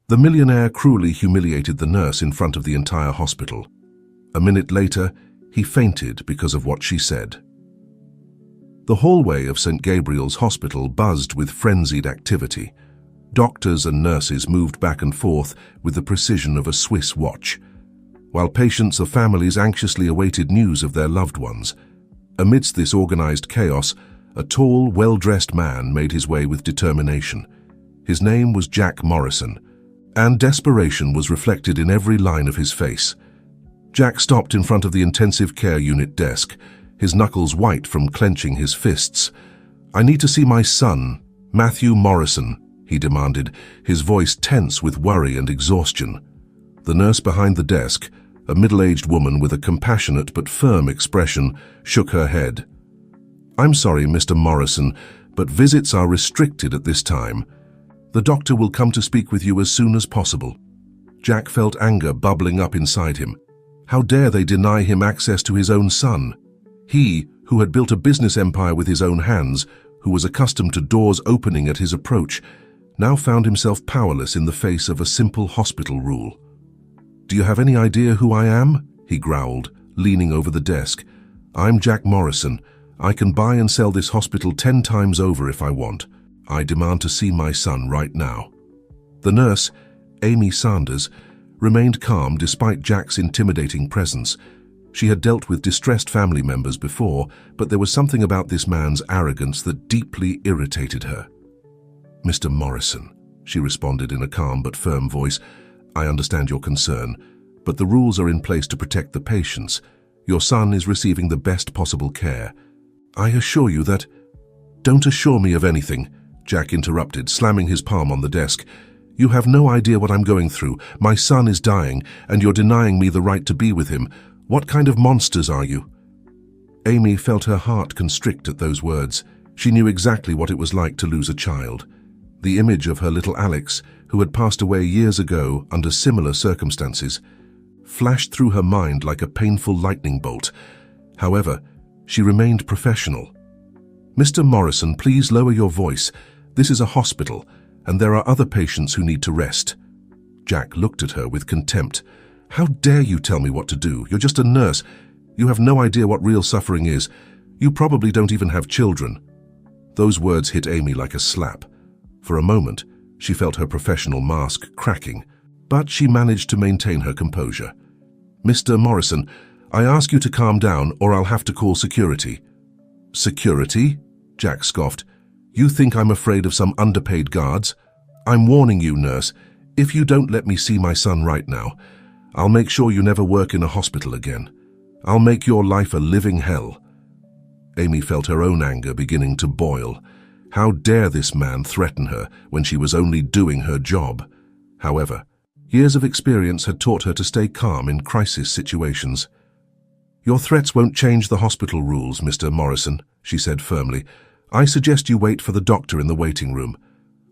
The millionaire cruelly humiliated the nurse in front of the entire hospital. A minute later, he fainted because of what she said. The hallway of St. Gabriel's Hospital buzzed with frenzied activity. Doctors and nurses moved back and forth with the precision of a Swiss watch, while patients or families anxiously awaited news of their loved ones. Amidst this organized chaos, a tall, well-dressed man made his way with determination. His name was Jack Morrison, and desperation was reflected in every line of his face. Jack stopped in front of the intensive care unit desk, his knuckles white from clenching his fists. "I need to see my son, Matthew Morrison," he demanded, his voice tense with worry and exhaustion. The nurse behind the desk, a middle-aged woman with a compassionate but firm expression, shook her head. "I'm sorry, Mr. Morrison, but visits are restricted at this time. The doctor will come to speak with you as soon as possible." Jack felt anger bubbling up inside him. How dare they deny him access to his own son? He, who had built a business empire with his own hands, who was accustomed to doors opening at his approach, now found himself powerless in the face of a simple hospital rule. "Do you have any idea who I am?" he growled, leaning over the desk. "I'm Jack Morrison. I can buy and sell this hospital 10 times over if I want. I demand to see my son right now." The nurse, Amy Sanders, remained calm despite Jack's intimidating presence. She had dealt with distressed family members before, but there was something about this man's arrogance that deeply irritated her. "Mr. Morrison," she responded in a calm but firm voice, "I understand your concern, but the rules are in place to protect the patients. Your son is receiving the best possible care. I assure you that—" "Don't assure me of anything," Jack interrupted, slamming his palm on the desk. "You have no idea what I'm going through. My son is dying, and you're denying me the right to be with him. What kind of monsters are you?" Amy felt her heart constrict at those words. She knew exactly what it was like to lose a child. The image of her little Alex, who had passed away years ago under similar circumstances, flashed through her mind like a painful lightning bolt. However, she remained professional. "Mr. Morrison, please lower your voice. This is a hospital, and there are other patients who need to rest." Jack looked at her with contempt. "How dare you tell me what to do? You're just a nurse. You have no idea what real suffering is. You probably don't even have children." Those words hit Amy like a slap. For a moment, she felt her professional mask cracking, but she managed to maintain her composure. "Mr. Morrison, I ask you to calm down or I'll have to call security." "Security?" Jack scoffed. "You think I'm afraid of some underpaid guards? I'm warning you, nurse. If you don't let me see my son right now, I'll make sure you never work in a hospital again. I'll make your life a living hell." Amy felt her own anger beginning to boil. How dare this man threaten her when she was only doing her job? However, years of experience had taught her to stay calm in crisis situations. "Your threats won't change the hospital rules, Mr. Morrison," she said firmly. "I suggest you wait for the doctor in the waiting room.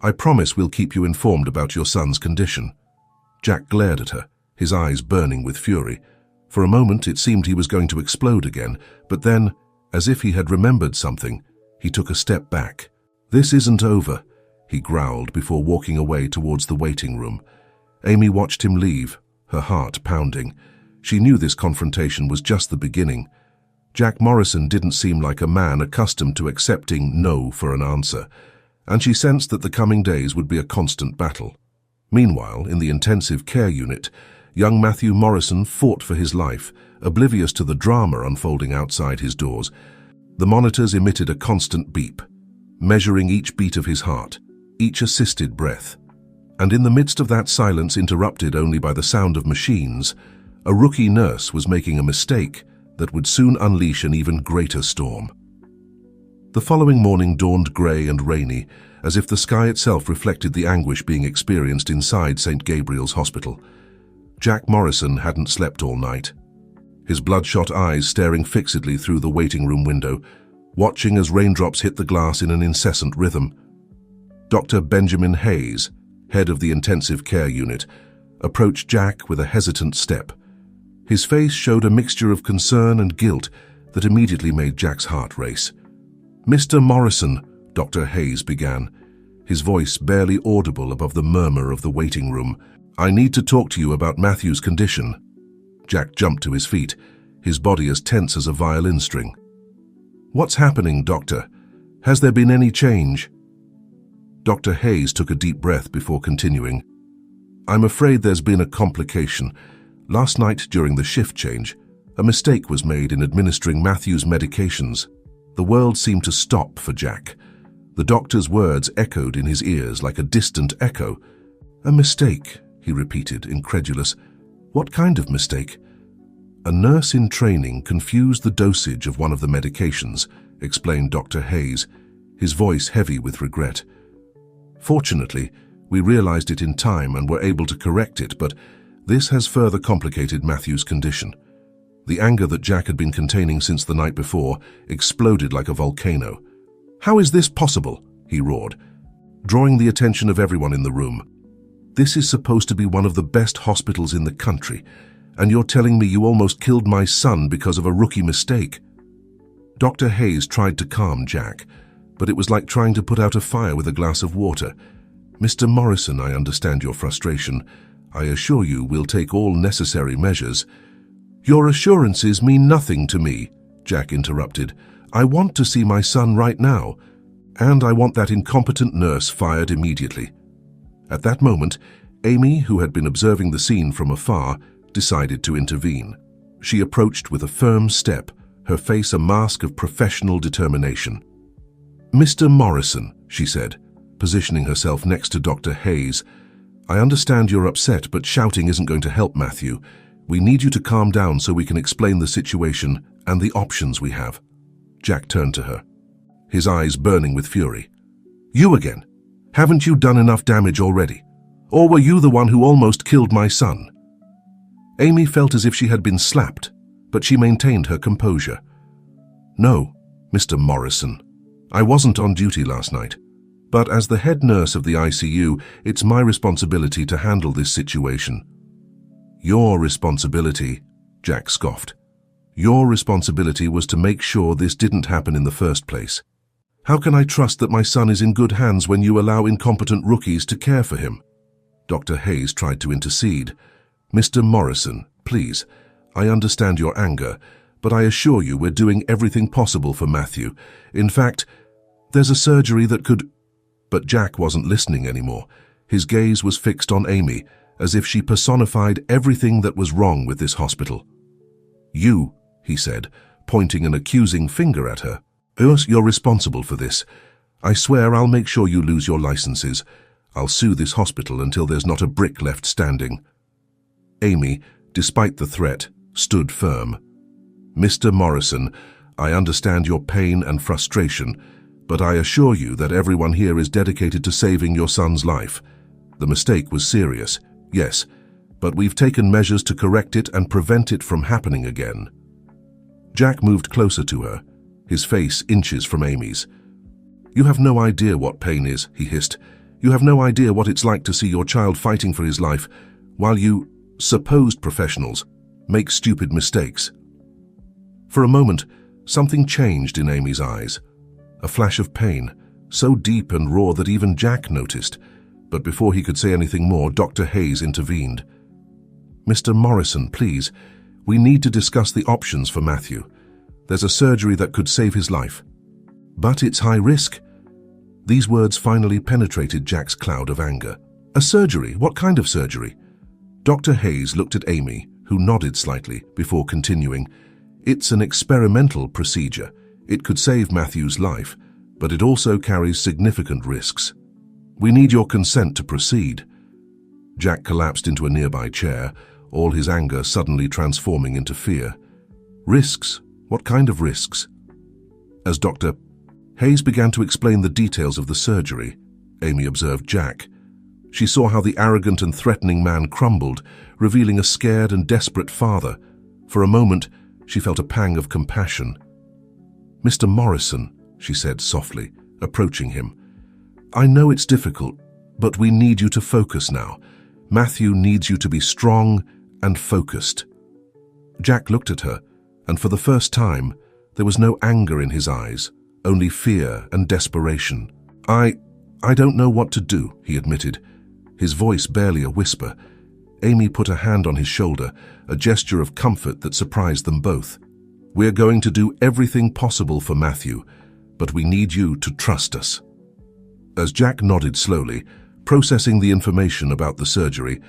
I promise we'll keep you informed about your son's condition." Jack glared at her, his eyes burning with fury. For a moment it seemed he was going to explode again, but then, as if he had remembered something, he took a step back. "This isn't over," he growled before walking away towards the waiting room. Amy watched him leave, her heart pounding. She knew this confrontation was just the beginning. Jack Morrison didn't seem like a man accustomed to accepting no for an answer, and she sensed that the coming days would be a constant battle. Meanwhile, in the intensive care unit, young Matthew Morrison fought for his life, oblivious to the drama unfolding outside his doors. The monitors emitted a constant beep, measuring each beat of his heart, each assisted breath. And in the midst of that silence interrupted only by the sound of machines, a rookie nurse was making a mistake that would soon unleash an even greater storm. The following morning dawned grey and rainy, as if the sky itself reflected the anguish being experienced inside St. Gabriel's Hospital. Jack Morrison hadn't slept all night, his bloodshot eyes staring fixedly through the waiting room window, watching as raindrops hit the glass in an incessant rhythm. Dr. Benjamin Hayes, head of the intensive care unit, approached Jack with a hesitant step. His face showed a mixture of concern and guilt that immediately made Jack's heart race. "Mr. Morrison," Dr. Hayes began. his voice barely audible above the murmur of the waiting room. "I need to talk to you about Matthew's condition." Jack jumped to his feet, his body as tense as a violin string. "What's happening, Doctor? Has there been any change?" Dr. Hayes took a deep breath before continuing. "I'm afraid there's been a complication. Last night during the shift change, a mistake was made in administering Matthew's medications." The world seemed to stop for Jack. The doctor's words echoed in his ears like a distant echo. "A mistake," he repeated, incredulous. "What kind of mistake?" "A nurse in training confused the dosage of one of the medications," explained Dr. Hayes, his voice heavy with regret. "Fortunately, we realized it in time and were able to correct it, but this has further complicated Matthew's condition." The anger that Jack had been containing since the night before exploded like a volcano. "How is this possible?" he roared, drawing the attention of everyone in the room. "This is supposed to be one of the best hospitals in the country, and you're telling me you almost killed my son because of a rookie mistake." Dr. Hayes tried to calm Jack, but it was like trying to put out a fire with a glass of water. "Mr. Morrison, I understand your frustration. I assure you we'll take all necessary measures." "Your assurances mean nothing to me," Jack interrupted. "I want to see my son right now, and I want that incompetent nurse fired immediately." At that moment, Amy, who had been observing the scene from afar, decided to intervene. She approached with a firm step, her face a mask of professional determination. "Mr. Morrison," she said, positioning herself next to Dr. Hayes, "I understand you're upset, but shouting isn't going to help Matthew. We need you to calm down so we can explain the situation and the options we have." Jack turned to her, his eyes burning with fury. "You again? Haven't you done enough damage already? Or were you the one who almost killed my son?" Amy felt as if she had been slapped, but she maintained her composure. "No, Mr. Morrison. I wasn't on duty last night. But as the head nurse of the ICU, it's my responsibility to handle this situation." "Your responsibility," Jack scoffed. "Your responsibility was to make sure this didn't happen in the first place. How can I trust that my son is in good hands when you allow incompetent rookies to care for him?" Dr. Hayes tried to intercede. "Mr. Morrison, please, I understand your anger, but I assure you we're doing everything possible for Matthew. In fact, there's a surgery that could—" But Jack wasn't listening anymore. His gaze was fixed on Amy, as if she personified everything that was wrong with this hospital. "You," he said, pointing an accusing finger at her. "You're responsible for this. I swear I'll make sure you lose your licenses. I'll sue this hospital until there's not a brick left standing." Amy, despite the threat, stood firm. "Mr. Morrison, I understand your pain and frustration, but I assure you that everyone here is dedicated to saving your son's life. The mistake was serious, yes, but we've taken measures to correct it and prevent it from happening again." Jack moved closer to her, his face inches from Amy's. "You have no idea what pain is," he hissed. "You have no idea what it's like to see your child fighting for his life, while you, supposed professionals, make stupid mistakes." For a moment, something changed in Amy's eyes. A flash of pain, so deep and raw that even Jack noticed. But before he could say anything more, Dr. Hayes intervened. "Mr. Morrison, please, we need to discuss the options for Matthew. There's a surgery that could save his life. But it's high risk." These words finally penetrated Jack's cloud of anger. "A surgery? What kind of surgery?" Dr. Hayes looked at Amy, who nodded slightly, before continuing. "It's an experimental procedure. It could save Matthew's life, but it also carries significant risks. We need your consent to proceed." Jack collapsed into a nearby chair, all his anger suddenly transforming into fear. "Risks? What kind of risks?" As Dr. Hayes began to explain the details of the surgery, Amy observed Jack. She saw how the arrogant and threatening man crumbled, revealing a scared and desperate father. For a moment, she felt a pang of compassion. "Mr. Morrison," she said softly, approaching him, "I know it's difficult, but we need you to focus now. Matthew needs you to be strong and focused." Jack looked at her, and for the first time, there was no anger in his eyes, only fear and desperation. I don't know what to do, he admitted, his voice barely a whisper. Amy put a hand on his shoulder, a gesture of comfort that surprised them both. We're going to do everything possible for Matthew, but we need you to trust us. As Jack nodded slowly, processing the information about the surgery,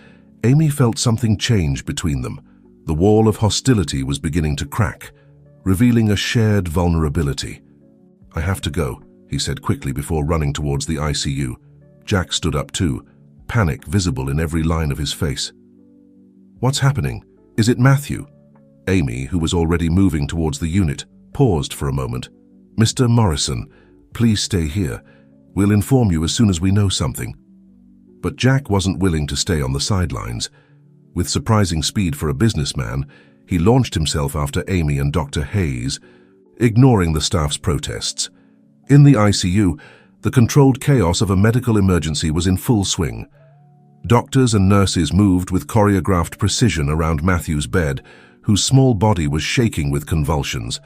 Amy felt something change between them. The wall of hostility was beginning to crack, revealing a shared vulnerability. I have to go, he said quickly before running towards the ICU. Jack stood up too, panic visible in every line of his face. What's happening? Is it Matthew? Amy, who was already moving towards the unit, paused for a moment. Mr. Morrison, please stay here. We'll inform you as soon as we know something. But Jack wasn't willing to stay on the sidelines. With surprising speed for a businessman, he launched himself after Amy and Dr. Hayes, ignoring the staff's protests. In the ICU, the controlled chaos of a medical emergency was in full swing. Doctors and nurses moved with choreographed precision around Matthew's bed, whose small body was shaking with convulsions.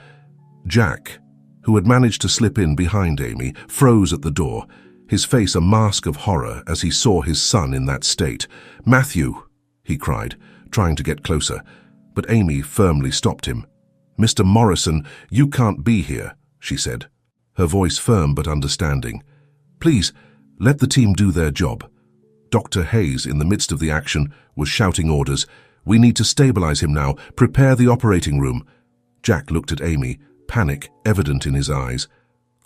Jack, who had managed to slip in behind Amy, froze at the door, his face a mask of horror as he saw his son in that state. "Matthew!" he cried, trying to get closer, but Amy firmly stopped him. "Mr. Morrison, you can't be here," she said, her voice firm but understanding. "Please, let the team do their job." Dr. Hayes, in the midst of the action, was shouting orders. "We need to stabilize him now. Prepare the operating room." Jack looked at Amy, panic evident in his eyes.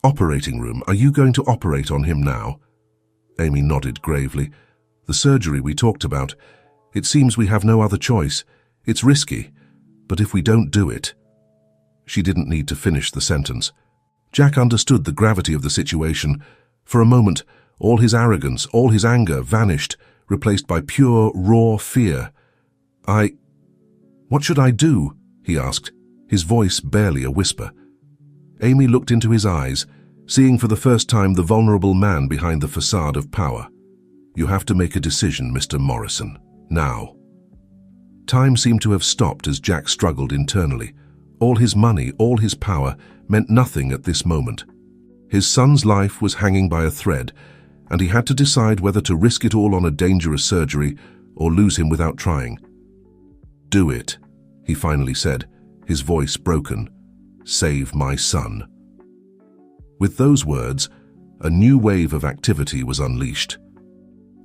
"Operating room? Are you going to operate on him now?" Amy nodded gravely. "The surgery we talked about. It seems we have no other choice. It's risky, but if we don't do it..." She didn't need to finish the sentence. Jack understood the gravity of the situation. For a moment, all his arrogance, all his anger vanished, replaced by pure, raw fear. What should I do?" he asked, his voice barely a whisper. Amy looked into his eyes, seeing for the first time the vulnerable man behind the facade of power. "You have to make a decision, Mr. Morrison. Now." Time seemed to have stopped as Jack struggled internally. All his money, all his power, meant nothing at this moment. His son's life was hanging by a thread, and he had to decide whether to risk it all on a dangerous surgery or lose him without trying. "Do it," he finally said, his voice broken. "Save my son." With those words, a new wave of activity was unleashed.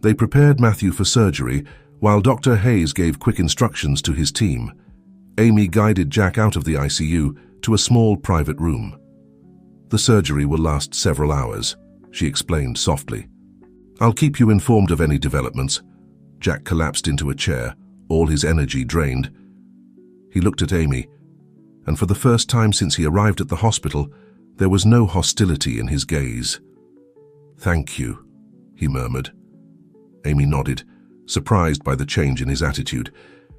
They prepared Matthew for surgery, while Dr. Hayes gave quick instructions to his team. Amy guided Jack out of the ICU to a small private room. "The surgery will last several hours," she explained softly. "I'll keep you informed of any developments." Jack collapsed into a chair, all his energy drained. He looked at Amy, and for the first time since he arrived at the hospital, there was no hostility in his gaze. "Thank you," he murmured. Amy nodded, surprised by the change in his attitude.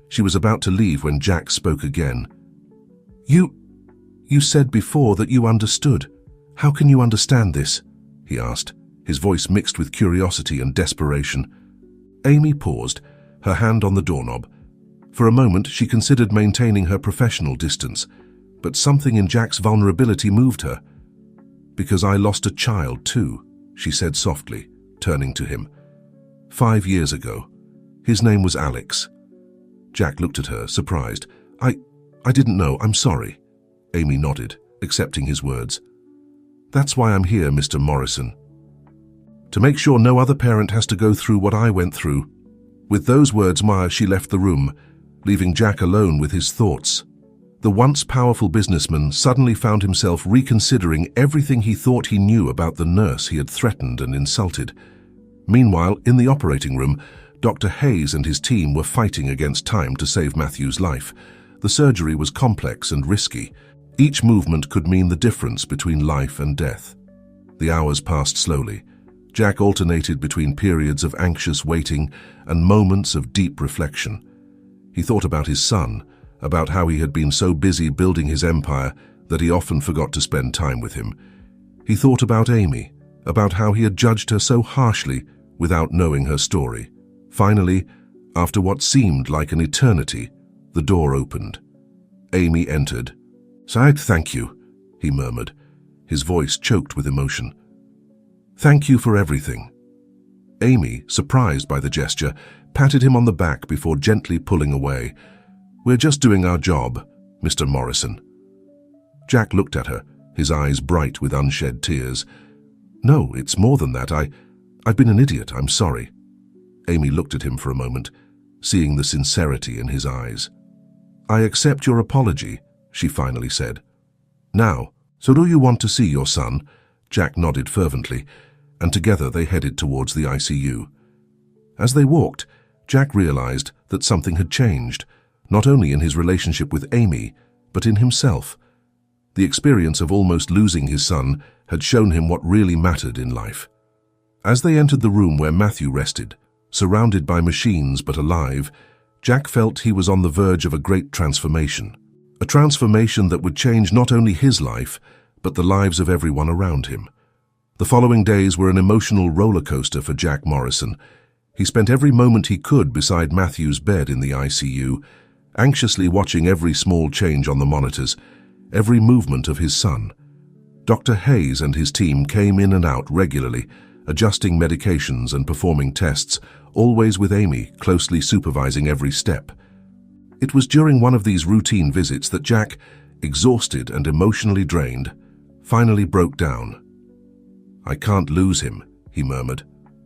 She was about to leave when Jack spoke again. You said before that you understood. How can you understand this?" he asked, his voice mixed with curiosity and desperation. Amy paused, her hand on the doorknob. For a moment, she considered maintaining her professional distance, but something in Jack's vulnerability moved her. "Because I lost a child too," she said softly, turning to him. 5 years ago. His name was Alex." Jack looked at her, surprised. I didn't know. I'm sorry." Amy nodded, accepting his words. "That's why I'm here, Mr. Morrison. To make sure no other parent has to go through what I went through." With those words, she left the room, leaving Jack alone with his thoughts. The once powerful businessman suddenly found himself reconsidering everything he thought he knew about the nurse he had threatened and insulted. Meanwhile, in the operating room, Dr. Hayes and his team were fighting against time to save Matthew's life. The surgery was complex and risky. Each movement could mean the difference between life and death. The hours passed slowly. Jack alternated between periods of anxious waiting and moments of deep reflection. He thought about his son, about how he had been so busy building his empire that he often forgot to spend time with him. He thought about Amy, about how he had judged her so harshly without knowing her story. Finally, after what seemed like an eternity, the door opened. Amy entered. "Said, thank you," he murmured, his voice choked with emotion. Thank you for everything." Amy, surprised by the gesture, patted him on the back before gently pulling away. "We're just doing our job, Mr. Morrison." Jack looked at her, his eyes bright with unshed tears. "No, it's more than that. I've been an idiot. I'm sorry." Amy looked at him for a moment, seeing the sincerity in his eyes. "I accept your apology," she finally said. "Now, so do you want to see your son?" Jack nodded fervently, and together they headed towards the ICU. As they walked, Jack realized that something had changed, not only in his relationship with Amy, but in himself. The experience of almost losing his son had shown him what really mattered in life. As they entered the room where Matthew rested, surrounded by machines but alive, Jack felt he was on the verge of a great transformation. A transformation that would change not only his life, but the lives of everyone around him. The following days were an emotional roller coaster for Jack Morrison. He spent every moment he could beside Matthew's bed in the ICU, anxiously watching every small change on the monitors, every movement of his son. Dr. Hayes and his team came in and out regularly, adjusting medications and performing tests, always with Amy closely supervising every step. It was during one of these routine visits that Jack, exhausted and emotionally drained, finally broke down. "I can't lose him," he murmured,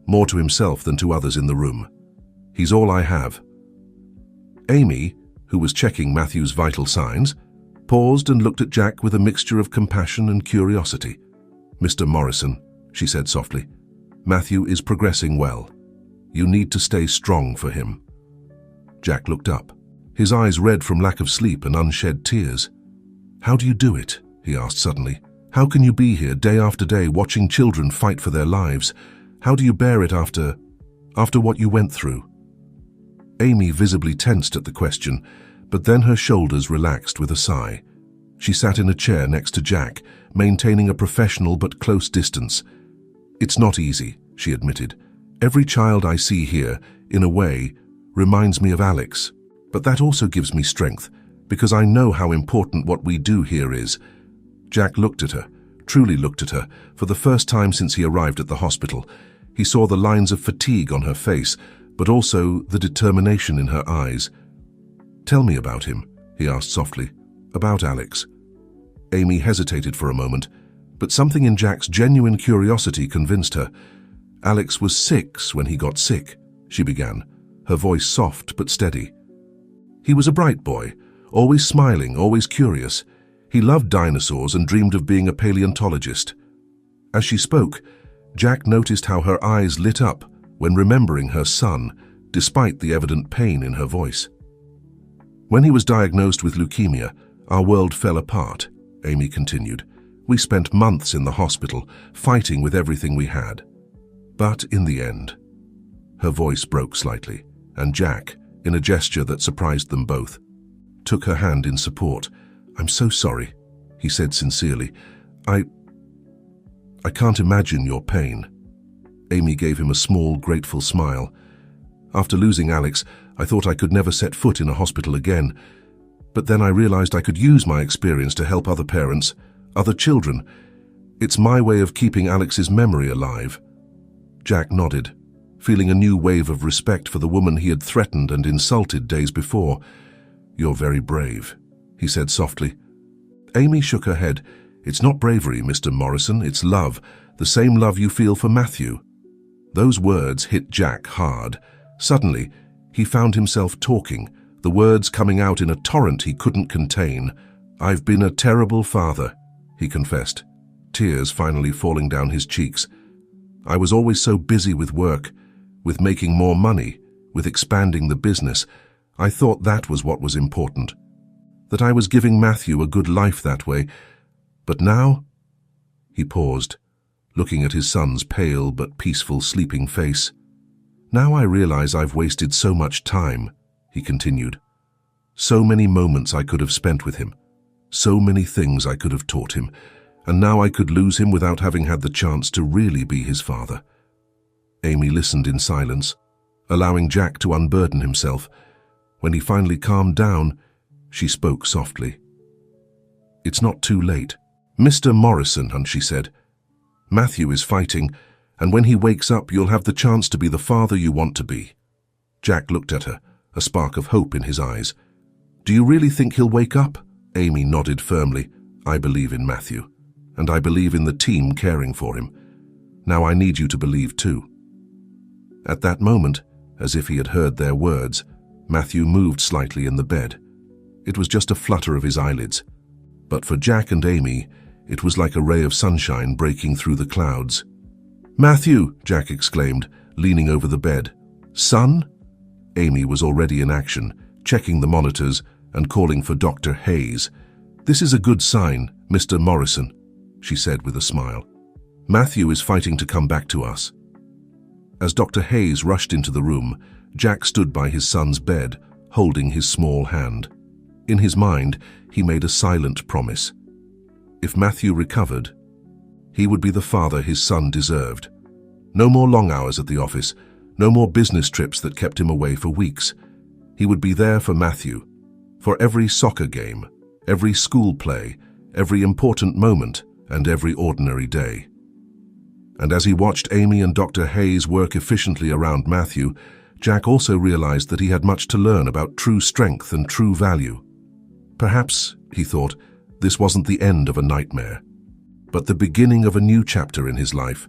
more to himself than to others in the room. "He's all I have." Amy, who was checking Matthew's vital signs, paused and looked at Jack with a mixture of compassion and curiosity. "Mr. Morrison," she said softly, "Matthew is progressing well. You need to stay strong for him." Jack looked up, his eyes red from lack of sleep and unshed tears. "How do you do it?" he asked suddenly. "How can you be here day after day watching children fight for their lives? How do you bear it after what you went through?" Amy visibly tensed at the question, but then her shoulders relaxed with a sigh. She sat in a chair next to Jack, maintaining a professional but close distance. "It's not easy," she admitted. "Every child I see here, in a way, reminds me of Alex. But that also gives me strength, because I know how important what we do here is." Jack looked at her, truly looked at her, for the first time since he arrived at the hospital. He saw the lines of fatigue on her face, but also the determination in her eyes. "Tell me about him," he asked softly. "About Alex." Amy hesitated for a moment, but something in Jack's genuine curiosity convinced her. "Alex was 6 when he got sick," she began, her voice soft but steady. "He was a bright boy, always smiling, always curious. He loved dinosaurs and dreamed of being a paleontologist." As she spoke, Jack noticed how her eyes lit up when remembering her son, despite the evident pain in her voice. "When he was diagnosed with leukemia, our world fell apart," Amy continued. "We spent months in the hospital, fighting with everything we had. But in the end..." Her voice broke slightly, and Jack, in a gesture that surprised them both, took her hand in support. "I'm so sorry," he said sincerely. I can't imagine your pain." Amy gave him a small, grateful smile. "After losing Alex, I thought I could never set foot in a hospital again. But then I realized I could use my experience to help other parents, other children. It's my way of keeping Alex's memory alive." Jack nodded, feeling a new wave of respect for the woman he had threatened and insulted days before. "You're very brave," he said softly. Amy shook her head. "It's not bravery, Mr. Morrison, it's love, the same love you feel for Matthew." Those words hit Jack hard. Suddenly, he found himself talking, the words coming out in a torrent he couldn't contain. "I've been a terrible father," he confessed, tears finally falling down his cheeks. "I was always so busy with work, with making more money, with expanding the business. I thought that was what was important, that I was giving Matthew a good life that way. But now..." He paused, looking at his son's pale but peaceful sleeping face. "Now I realize I've wasted so much time," he continued. "So many moments I could have spent with him, so many things I could have taught him, and now I could lose him without having had the chance to really be his father." Amy listened in silence, allowing Jack to unburden himself. When he finally calmed down, she spoke softly. "It's not too late. Mr. Morrison," and she said, "Matthew is fighting, And when he wakes up, you'll have the chance to be the father you want to be." Jack looked at her, a spark of hope in his eyes. "Do you really think he'll wake up?" Amy nodded firmly. "I believe in Matthew, and I believe in the team caring for him. Now I need you to believe too." At that moment, as if he had heard their words, Matthew moved slightly in the bed. It was just a flutter of his eyelids. But for Jack and Amy, it was like a ray of sunshine breaking through the clouds. "Matthew!" Jack exclaimed, leaning over the bed. "Son?" Amy was already in action, checking the monitors and calling for Dr. Hayes. "This is a good sign, Mr. Morrison," she said with a smile. "Matthew is fighting to come back to us." As Dr. Hayes rushed into the room, Jack stood by his son's bed, holding his small hand. In his mind, he made a silent promise. If Matthew recovered, he would be the father his son deserved. No more long hours at the office, no more business trips that kept him away for weeks. He would be there for Matthew, for every soccer game, every school play, every important moment, and every ordinary day. And as he watched Amy and Dr. Hayes work efficiently around Matthew, Jack also realized that he had much to learn about true strength and true value. Perhaps, he thought, this wasn't the end of a nightmare, but the beginning of a new chapter in his life,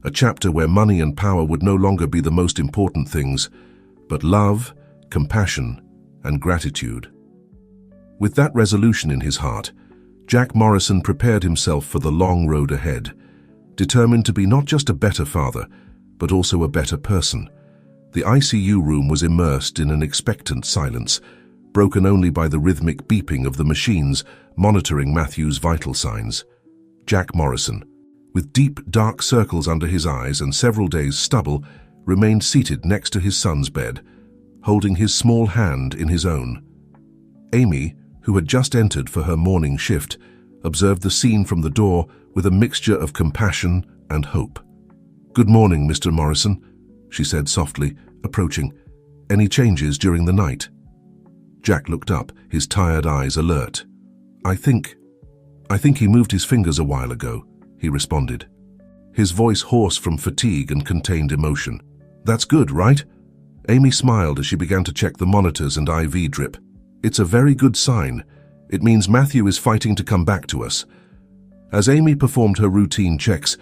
a chapter where money and power would no longer be the most important things, but love, compassion, and gratitude. With that resolution in his heart, Jack Morrison prepared himself for the long road ahead, determined to be not just a better father, but also a better person. The ICU room was immersed in an expectant silence, broken only by the rhythmic beeping of the machines monitoring Matthew's vital signs. Jack Morrison, with deep, dark circles under his eyes and several days' stubble, remained seated next to his son's bed, holding his small hand in his own. Amy, who had just entered for her morning shift, observed the scene from the door with a mixture of compassion and hope. "Good morning, Mr. Morrison," she said softly, approaching. "Any changes during the night?" Jack looked up, his tired eyes alert. I think he moved his fingers a while ago," he responded, his voice hoarse from fatigue and contained emotion. "That's good, right?" Amy smiled as she began to check the monitors and IV drip. "It's a very good sign. It means Matthew is fighting to come back to us." As Amy performed her routine checks,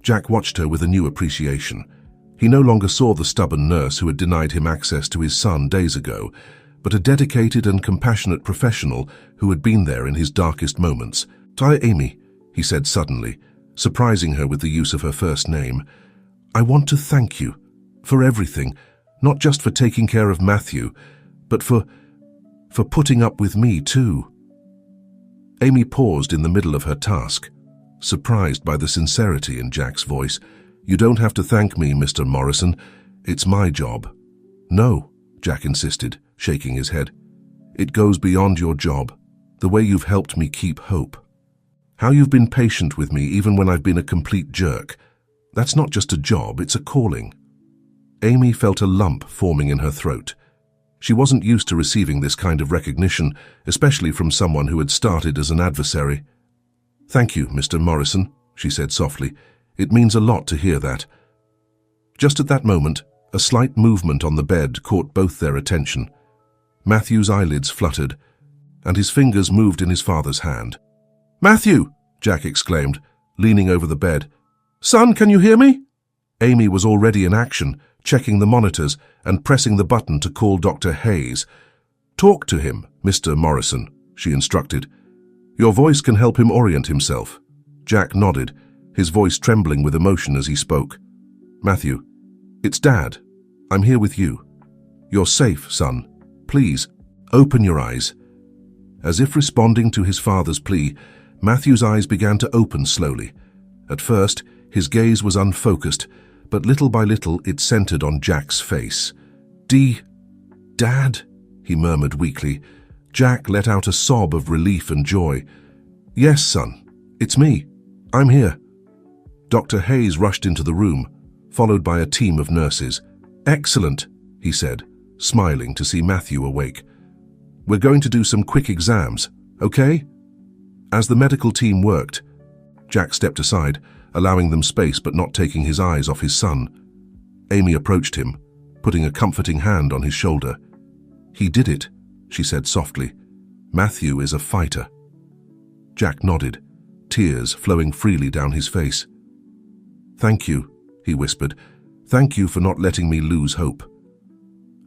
Jack watched her with a new appreciation. He no longer saw the stubborn nurse who had denied him access to his son days ago, but a dedicated and compassionate professional who had been there in his darkest moments. "Hi, Amy," he said suddenly, surprising her with the use of her first name. "I want to thank you for everything, not just for taking care of Matthew, but for putting up with me too." Amy paused in the middle of her task, surprised by the sincerity in Jack's voice. "You don't have to thank me, Mr. Morrison. It's my job." "No," Jack insisted, shaking his head. "It goes beyond your job, the way you've helped me keep hope. How you've been patient with me even when I've been a complete jerk. That's not just a job, it's a calling." Amy felt a lump forming in her throat. She wasn't used to receiving this kind of recognition, especially from someone who had started as an adversary. "Thank you, Mr. Morrison," she said softly. "It means a lot to hear that." Just at that moment, a slight movement on the bed caught both their attention. Matthew's eyelids fluttered, and his fingers moved in his father's hand. "Matthew!" Jack exclaimed, leaning over the bed. "Son, can you hear me?" Amy was already in action, checking the monitors and pressing the button to call Dr. Hayes. "Talk to him, Mr. Morrison," she instructed. "Your voice can help him orient himself." Jack nodded, his voice trembling with emotion as he spoke. "Matthew, it's Dad. I'm here with you. You're safe, son. Please, open your eyes." As if responding to his father's plea, Matthew's eyes began to open slowly. At first, his gaze was unfocused, but little by little it centered on Jack's face. Dad?" he murmured weakly. Jack let out a sob of relief and joy. "Yes, son. It's me. I'm here." Dr. Hayes rushed into the room, followed by a team of nurses. "Excellent," he said, smiling to see Matthew awake. "We're going to do some quick exams, okay?" As the medical team worked, Jack stepped aside, allowing them space but not taking his eyes off his son. Amy approached him, putting a comforting hand on his shoulder. "He did it," she said softly. "Matthew is a fighter." Jack nodded, tears flowing freely down his face. "Thank you," he whispered. "Thank you for not letting me lose hope."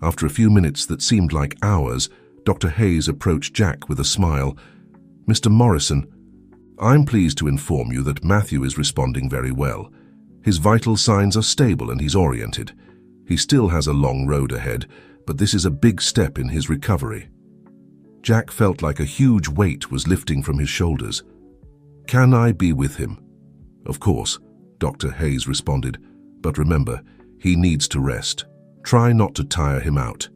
After a few minutes that seemed like hours, Dr. Hayes approached Jack with a smile. "Mr. Morrison, I'm pleased to inform you that Matthew is responding very well. His vital signs are stable and he's oriented. He still has a long road ahead, but this is a big step in his recovery." Jack felt like a huge weight was lifting from his shoulders. "Can I be with him?" "Of course," Dr. Hayes responded. "But remember, he needs to rest. Try not to tire him out."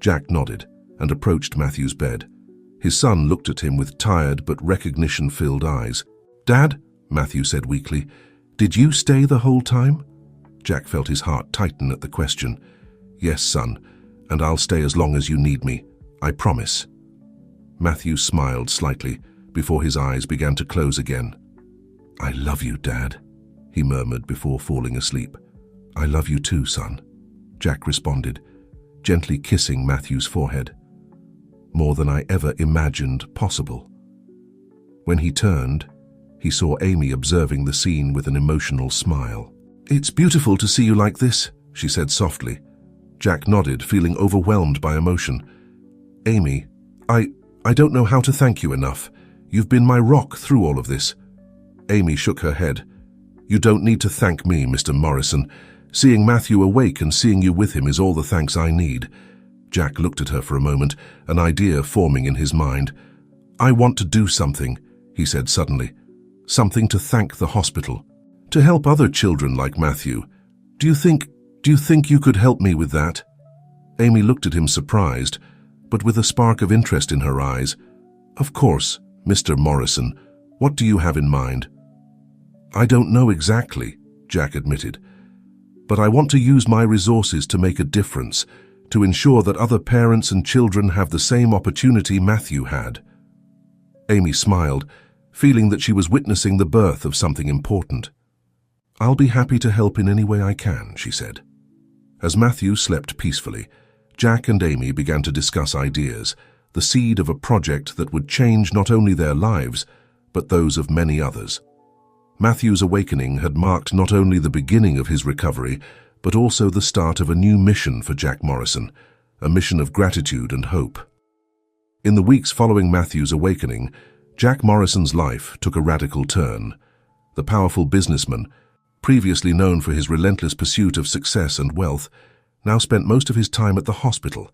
Jack nodded and approached Matthew's bed. His son looked at him with tired but recognition-filled eyes. "Dad," Matthew said weakly, "did you stay the whole time?" Jack felt his heart tighten at the question. "Yes, son, and I'll stay as long as you need me. I promise." Matthew smiled slightly before his eyes began to close again. "I love you, Dad," he murmured before falling asleep. "I love you too, son," Jack responded, gently kissing Matthew's forehead. "More than I ever imagined possible." When he turned, he saw Amy observing the scene with an emotional smile. "It's beautiful to see you like this," she said softly. Jack nodded, feeling overwhelmed by emotion. "Amy, I don't know how to thank you enough. You've been my rock through all of this." Amy shook her head. "You don't need to thank me, Mr. Morrison. Seeing Matthew awake and seeing you with him is all the thanks I need." Jack looked at her for a moment, an idea forming in his mind. "I want to do something," he said suddenly. "Something to thank the hospital. To help other children like Matthew. Do you think you could help me with that?" Amy looked at him surprised, but with a spark of interest in her eyes. "Of course, Mr. Morrison. What do you have in mind?" "I don't know exactly," Jack admitted. "But I want to use my resources to make a difference, to ensure that other parents and children have the same opportunity Matthew had." Amy smiled, feeling that she was witnessing the birth of something important. "I'll be happy to help in any way I can," she said. As Matthew slept peacefully, Jack and Amy began to discuss ideas, the seed of a project that would change not only their lives, but those of many others. Matthew's awakening had marked not only the beginning of his recovery, but also the start of a new mission for Jack Morrison, a mission of gratitude and hope. In the weeks following Matthew's awakening, Jack Morrison's life took a radical turn. The powerful businessman, previously known for his relentless pursuit of success and wealth, now spent most of his time at the hospital,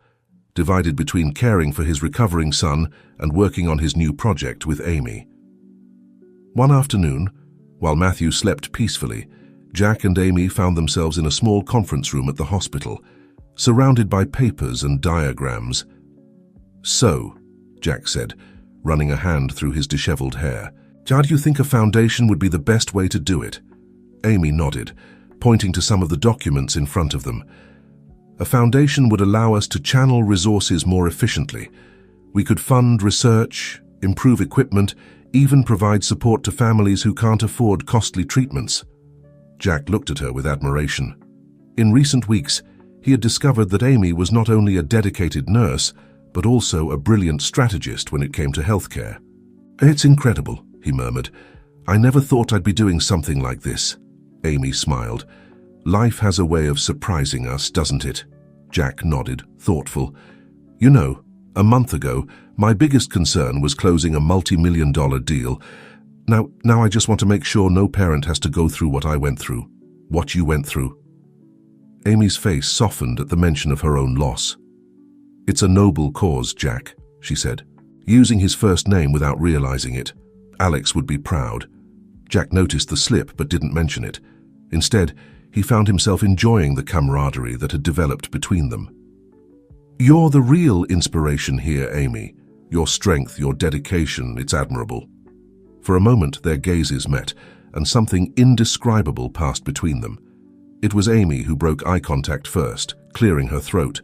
divided between caring for his recovering son and working on his new project with Amy. One afternoon, while Matthew slept peacefully, Jack and Amy found themselves in a small conference room at the hospital, surrounded by papers and diagrams. "So," Jack said, running a hand through his disheveled hair, "how do you think a foundation would be the best way to do it?" Amy nodded, pointing to some of the documents in front of them. "A foundation would allow us to channel resources more efficiently. We could fund research, improve equipment, even provide support to families who can't afford costly treatments." Jack looked at her with admiration. In recent weeks, he had discovered that Amy was not only a dedicated nurse, but also a brilliant strategist when it came to healthcare. "It's incredible," he murmured. "I never thought I'd be doing something like this." Amy smiled. "Life has a way of surprising us, doesn't it?" Jack nodded, thoughtful. "You know, a month ago, my biggest concern was closing a multi-million-dollar deal. Now I just want to make sure no parent has to go through what I went through, what you went through." Amy's face softened at the mention of her own loss. "It's a noble cause, Jack," she said, using his first name without realizing it. "Alex would be proud." Jack noticed the slip but didn't mention it. Instead, he found himself enjoying the camaraderie that had developed between them. "You're the real inspiration here, Amy. Your strength, your dedication, it's admirable." For a moment, their gazes met, and something indescribable passed between them. It was Amy who broke eye contact first, clearing her throat.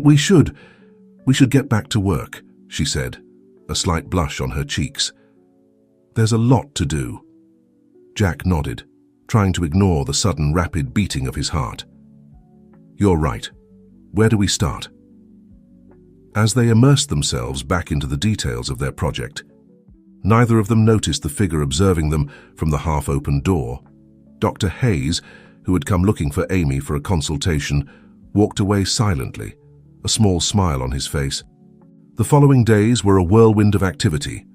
We should get back to work," she said, a slight blush on her cheeks. "There's a lot to do." Jack nodded, trying to ignore the sudden rapid beating of his heart. "You're right. Where do we start?" As they immersed themselves back into the details of their project, neither of them noticed the figure observing them from the half-open door. Dr. Hayes, who had come looking for Amy for a consultation, walked away silently, a small smile on his face. The following days were a whirlwind of activity.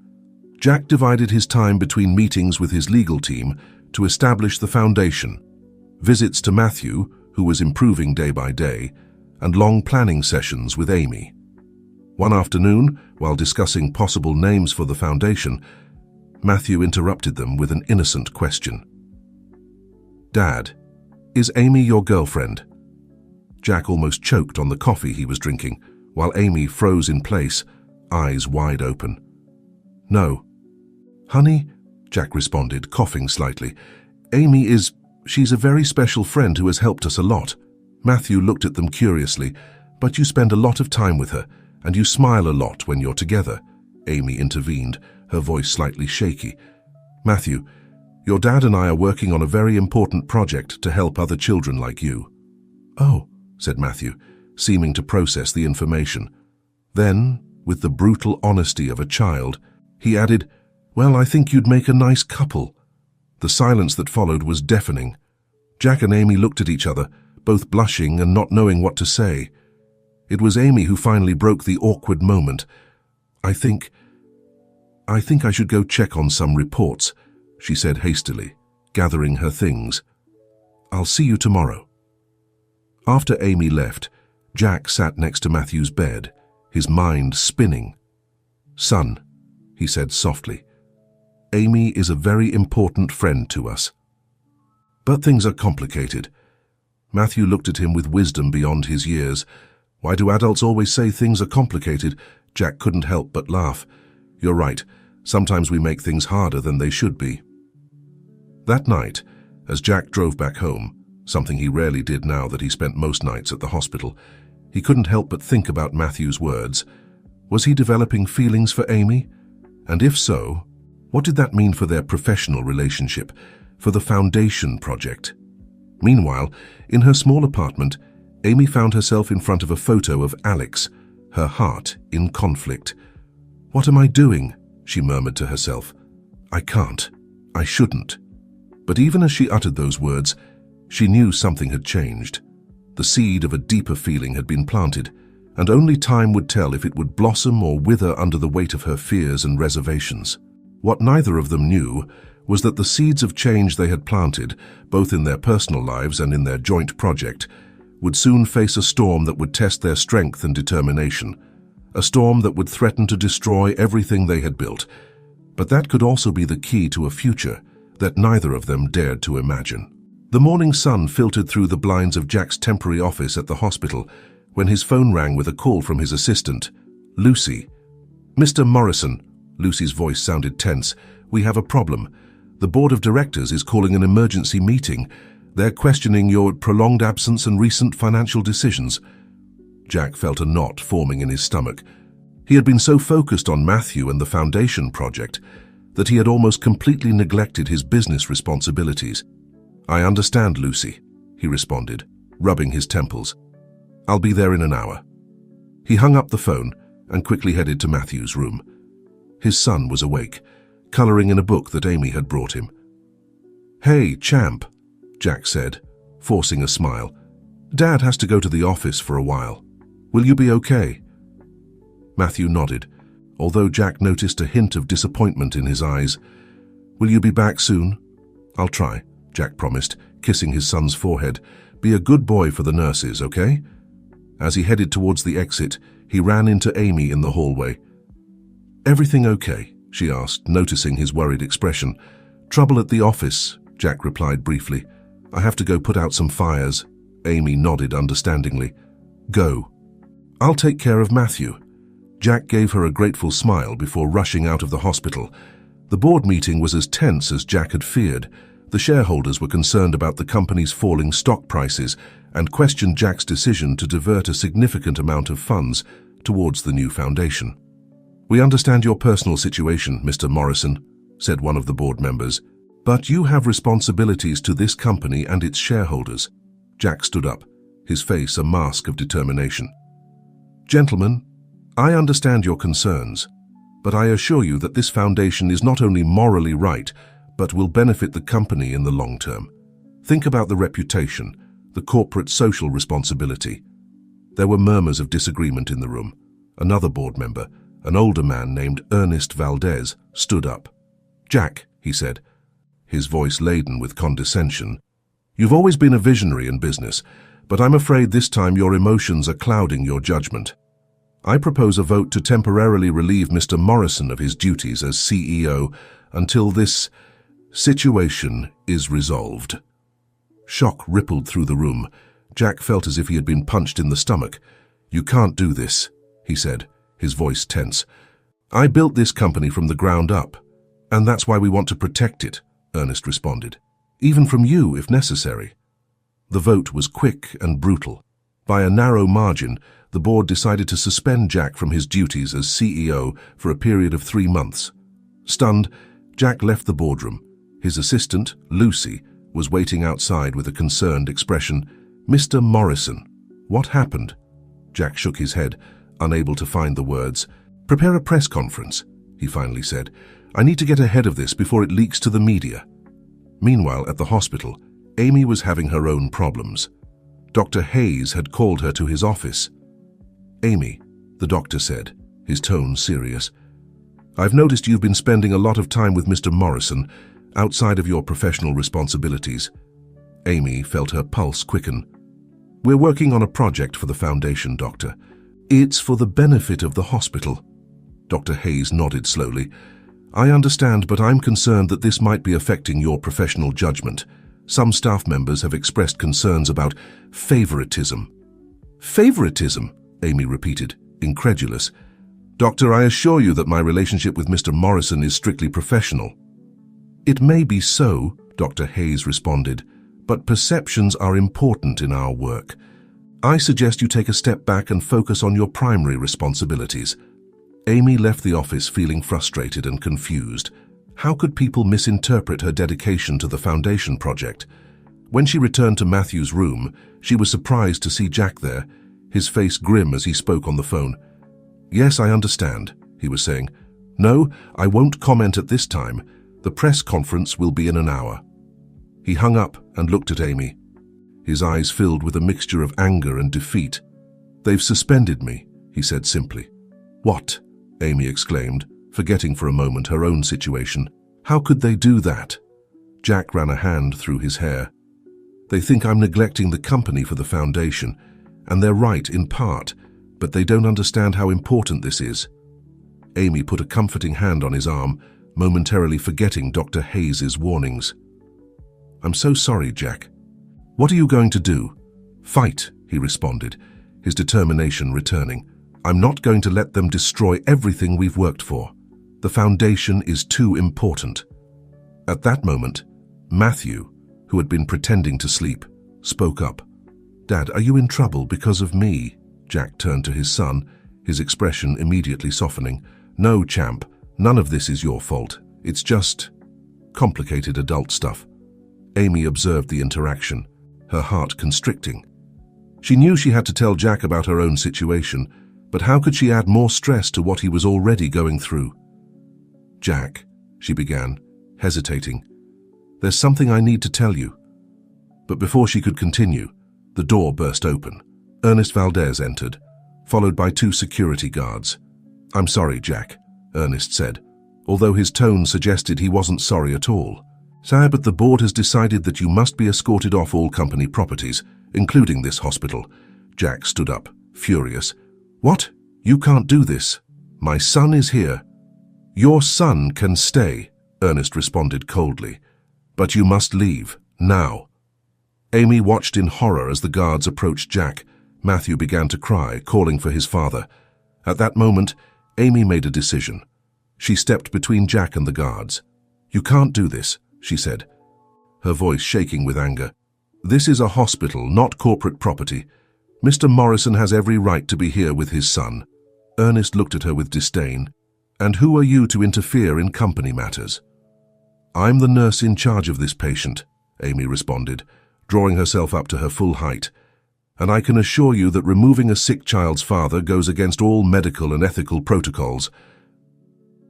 Jack divided his time between meetings with his legal team to establish the foundation, visits to Matthew, who was improving day by day, and long planning sessions with Amy. One afternoon, while discussing possible names for the foundation, Matthew interrupted them with an innocent question. "Dad, is Amy your girlfriend?" Jack almost choked on the coffee he was drinking, while Amy froze in place, eyes wide open. "No." "Honey," Jack responded, coughing slightly, she's a very special friend who has helped us a lot." Matthew looked at them curiously. "But you spend a lot of time with her, and you smile a lot when you're together," Amy intervened, her voice slightly shaky. "Matthew, your dad and I are working on a very important project to help other children like you." "Oh," said Matthew, seeming to process the information. Then, with the brutal honesty of a child, he added, "Well, I think you'd make a nice couple." The silence that followed was deafening. Jack and Amy looked at each other, both blushing and not knowing what to say. It was Amy who finally broke the awkward moment. I think I should go check on some reports," she said hastily, gathering her things. "I'll see you tomorrow." After Amy left, Jack sat next to Matthew's bed, his mind spinning. "Son," he said softly, "Amy is a very important friend to us." "But things are complicated." Matthew looked at him with wisdom beyond his years. "Why do adults always say things are complicated?" Jack couldn't help but laugh. "You're right. Sometimes we make things harder than they should be." That night, as Jack drove back home, something he rarely did now that he spent most nights at the hospital, he couldn't help but think about Matthew's words. Was he developing feelings for Amy? And if so, what did that mean for their professional relationship, for the foundation project? Meanwhile, in her small apartment, Amy found herself in front of a photo of Alex, her heart in conflict. "What am I doing?" she murmured to herself. "I can't. I shouldn't." But even as she uttered those words, she knew something had changed. The seed of a deeper feeling had been planted, and only time would tell if it would blossom or wither under the weight of her fears and reservations. What neither of them knew was that the seeds of change they had planted, both in their personal lives and in their joint project, would soon face a storm that would test their strength and determination, a storm that would threaten to destroy everything they had built. But that could also be the key to a future that neither of them dared to imagine. The morning sun filtered through the blinds of Jack's temporary office at the hospital when his phone rang with a call from his assistant, Lucy. "Mr. Morrison," Lucy's voice sounded tense, "we have a problem. The board of directors is calling an emergency meeting. They're questioning your prolonged absence and recent financial decisions." Jack felt a knot forming in his stomach. He had been so focused on Matthew and the foundation project that he had almost completely neglected his business responsibilities. "I understand, Lucy," he responded, rubbing his temples. "I'll be there in an hour." He hung up the phone and quickly headed to Matthew's room. His son was awake, coloring in a book that Amy had brought him. "Hey, champ," Jack said, forcing a smile. "Dad has to go to the office for a while. Will you be okay?" Matthew nodded, although Jack noticed a hint of disappointment in his eyes. "Will you be back soon?" "I'll try," Jack promised, kissing his son's forehead. "Be a good boy for the nurses, okay?" As he headed towards the exit, he ran into Amy in the hallway. "Everything okay?" she asked, noticing his worried expression. "Trouble at the office," Jack replied briefly. "I have to go put out some fires." Amy nodded understandingly. "Go. I'll take care of Matthew." Jack gave her a grateful smile before rushing out of the hospital. The board meeting was as tense as Jack had feared. The shareholders were concerned about the company's falling stock prices and questioned Jack's decision to divert a significant amount of funds towards the new foundation. "We understand your personal situation, Mr. Morrison," said one of the board members. But you have responsibilities to this company and its shareholders. Jack stood up, his face a mask of determination. Gentlemen, I understand your concerns, but I assure you that this foundation is not only morally right, but will benefit the company in the long term. Think about the reputation, the corporate social responsibility. There were murmurs of disagreement in the room. Another board member, an older man named Ernest Valdez, stood up. Jack, he said, his voice laden with condescension, you've always been a visionary in business, but I'm afraid this time your emotions are clouding your judgment. I propose a vote to temporarily relieve Mr. Morrison of his duties as CEO until this situation is resolved. Shock rippled through the room. Jack felt as if he had been punched in the stomach. You can't do this, he said, his voice tense. I built this company from the ground up, and that's why we want to protect it, Ernest responded. Even from you, if necessary. The vote was quick and brutal. By a narrow margin, the board decided to suspend Jack from his duties as CEO for a period of 3 months. Stunned, Jack left the boardroom. His assistant, Lucy, was waiting outside with a concerned expression. Mr. Morrison, what happened? Jack shook his head, unable to find the words. Prepare a press conference, he finally said. I need to get ahead of this before it leaks to the media. Meanwhile, at the hospital, Amy was having her own problems. Dr. Hayes had called her to his office. Amy, the doctor said, his tone serious. I've noticed you've been spending a lot of time with Mr. Morrison, outside of your professional responsibilities. Amy felt her pulse quicken. We're working on a project for the foundation, Doctor. It's for the benefit of the hospital. Dr. Hayes nodded slowly. I understand, but I'm concerned that this might be affecting your professional judgment. Some staff members have expressed concerns about favoritism. Favoritism? Amy repeated, incredulous. Doctor, I assure you that my relationship with Mr. Morrison is strictly professional. It may be so, Dr. Hayes responded, but perceptions are important in our work. I suggest you take a step back and focus on your primary responsibilities. Amy left the office feeling frustrated and confused. How could people misinterpret her dedication to the foundation project? When she returned to Matthew's room, she was surprised to see Jack there, his face grim as he spoke on the phone. Yes, I understand, he was saying. No, I won't comment at this time. The press conference will be in an hour. He hung up and looked at Amy. His eyes filled with a mixture of anger and defeat. They've suspended me, he said simply. What? Amy exclaimed, forgetting for a moment her own situation. How could they do that? Jack ran a hand through his hair. They think I'm neglecting the company for the foundation, and they're right in part, but they don't understand how important this is. Amy put a comforting hand on his arm, momentarily forgetting Dr. Hayes's warnings. I'm so sorry, Jack. What are you going to do? Fight, he responded, his determination returning. I'm not going to let them destroy everything we've worked for. The foundation is too important. At that moment, Matthew, who had been pretending to sleep, spoke up. Dad, are you in trouble because of me? Jack turned to his son, his expression immediately softening. No, champ, none of this is your fault. It's just complicated adult stuff. Amy observed the interaction, her heart constricting. She knew she had to tell Jack about her own situation, but how could she add more stress to what he was already going through? Jack, she began, hesitating. There's something I need to tell you. But before she could continue, the door burst open. Ernest Valdez entered, followed by 2 security guards. I'm sorry, Jack, Ernest said, although his tone suggested he wasn't sorry at all. Sir, but the board has decided that you must be escorted off all company properties, including this hospital. Jack stood up, furious. What? You can't do this. My son is here. Your son can stay, Ernest responded coldly. But you must leave, now. Amy watched in horror as the guards approached Jack. Matthew began to cry, calling for his father. At that moment, Amy made a decision. She stepped between Jack and the guards. You can't do this, she said, her voice shaking with anger. This is a hospital, not corporate property. Mr. Morrison has every right to be here with his son. Ernest looked at her with disdain. And who are you to interfere in company matters? "I'm the nurse in charge of this patient," Amy responded, drawing herself up to her full height. "And I can assure you that removing a sick child's father goes against all medical and ethical protocols."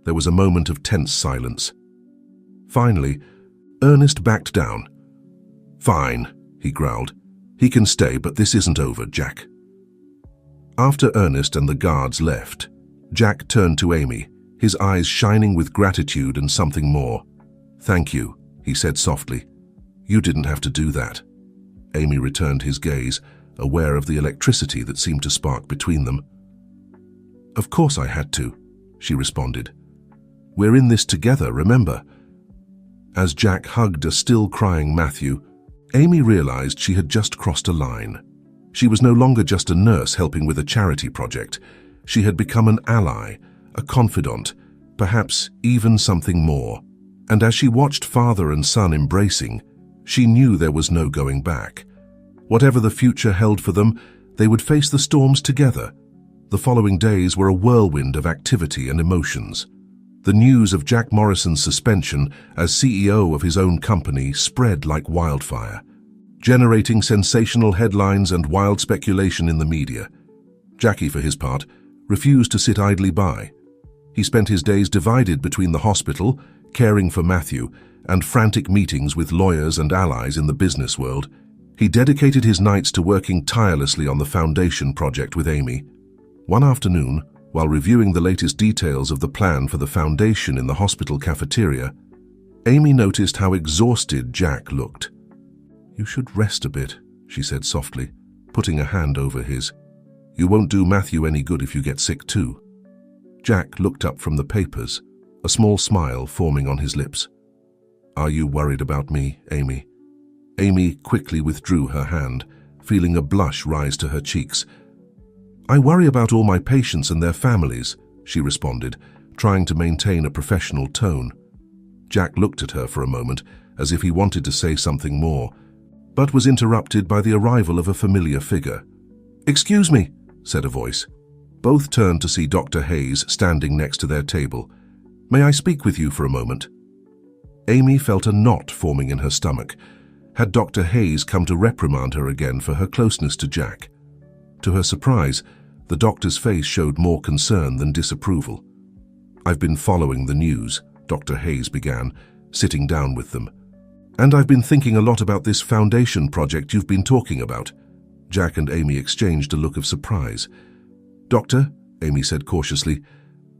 There was a moment of tense silence. Finally, Ernest backed down. "Fine," he growled. "He can stay, but this isn't over, Jack." After Ernest and the guards left, Jack turned to Amy, his eyes shining with gratitude and something more. "Thank you," he said softly. "You didn't have to do that." Amy returned his gaze, aware of the electricity that seemed to spark between them. "Of course I had to," she responded. "We're in this together, remember?" As Jack hugged a still-crying Matthew, Amy realized she had just crossed a line. She was no longer just a nurse helping with a charity project. She had become an ally, a confidant, perhaps even something more. And as she watched father and son embracing, she knew there was no going back. Whatever the future held for them, they would face the storms together. The following days were a whirlwind of activity and emotions. The news of Jack Morrison's suspension as CEO of his own company spread like wildfire, generating sensational headlines and wild speculation in the media. Jackie, for his part, refused to sit idly by. He spent his days divided between the hospital, caring for Matthew, and frantic meetings with lawyers and allies in the business world. He dedicated his nights to working tirelessly on the foundation project with Amy. One afternoon, while reviewing the latest details of the plan for the foundation in the hospital cafeteria, Amy noticed how exhausted Jack looked. "You should rest a bit," she said softly, putting a hand over his. "You won't do Matthew any good if you get sick too." Jack looked up from the papers, a small smile forming on his lips. "Are you worried about me, Amy?" Amy quickly withdrew her hand, feeling a blush rise to her cheeks. "I worry about all my patients and their families," she responded, trying to maintain a professional tone. Jack looked at her for a moment, as if he wanted to say something more, but was interrupted by the arrival of a familiar figure. "Excuse me," said a voice. Both turned to see Dr. Hayes standing next to their table. "May I speak with you for a moment?" Amy felt a knot forming in her stomach. Had Dr. Hayes come to reprimand her again for her closeness to Jack? To her surprise, the doctor's face showed more concern than disapproval. "I've been following the news," Dr. Hayes began, sitting down with them. "And I've been thinking a lot about this foundation project you've been talking about." Jack and Amy exchanged a look of surprise. "Doctor," Amy said cautiously,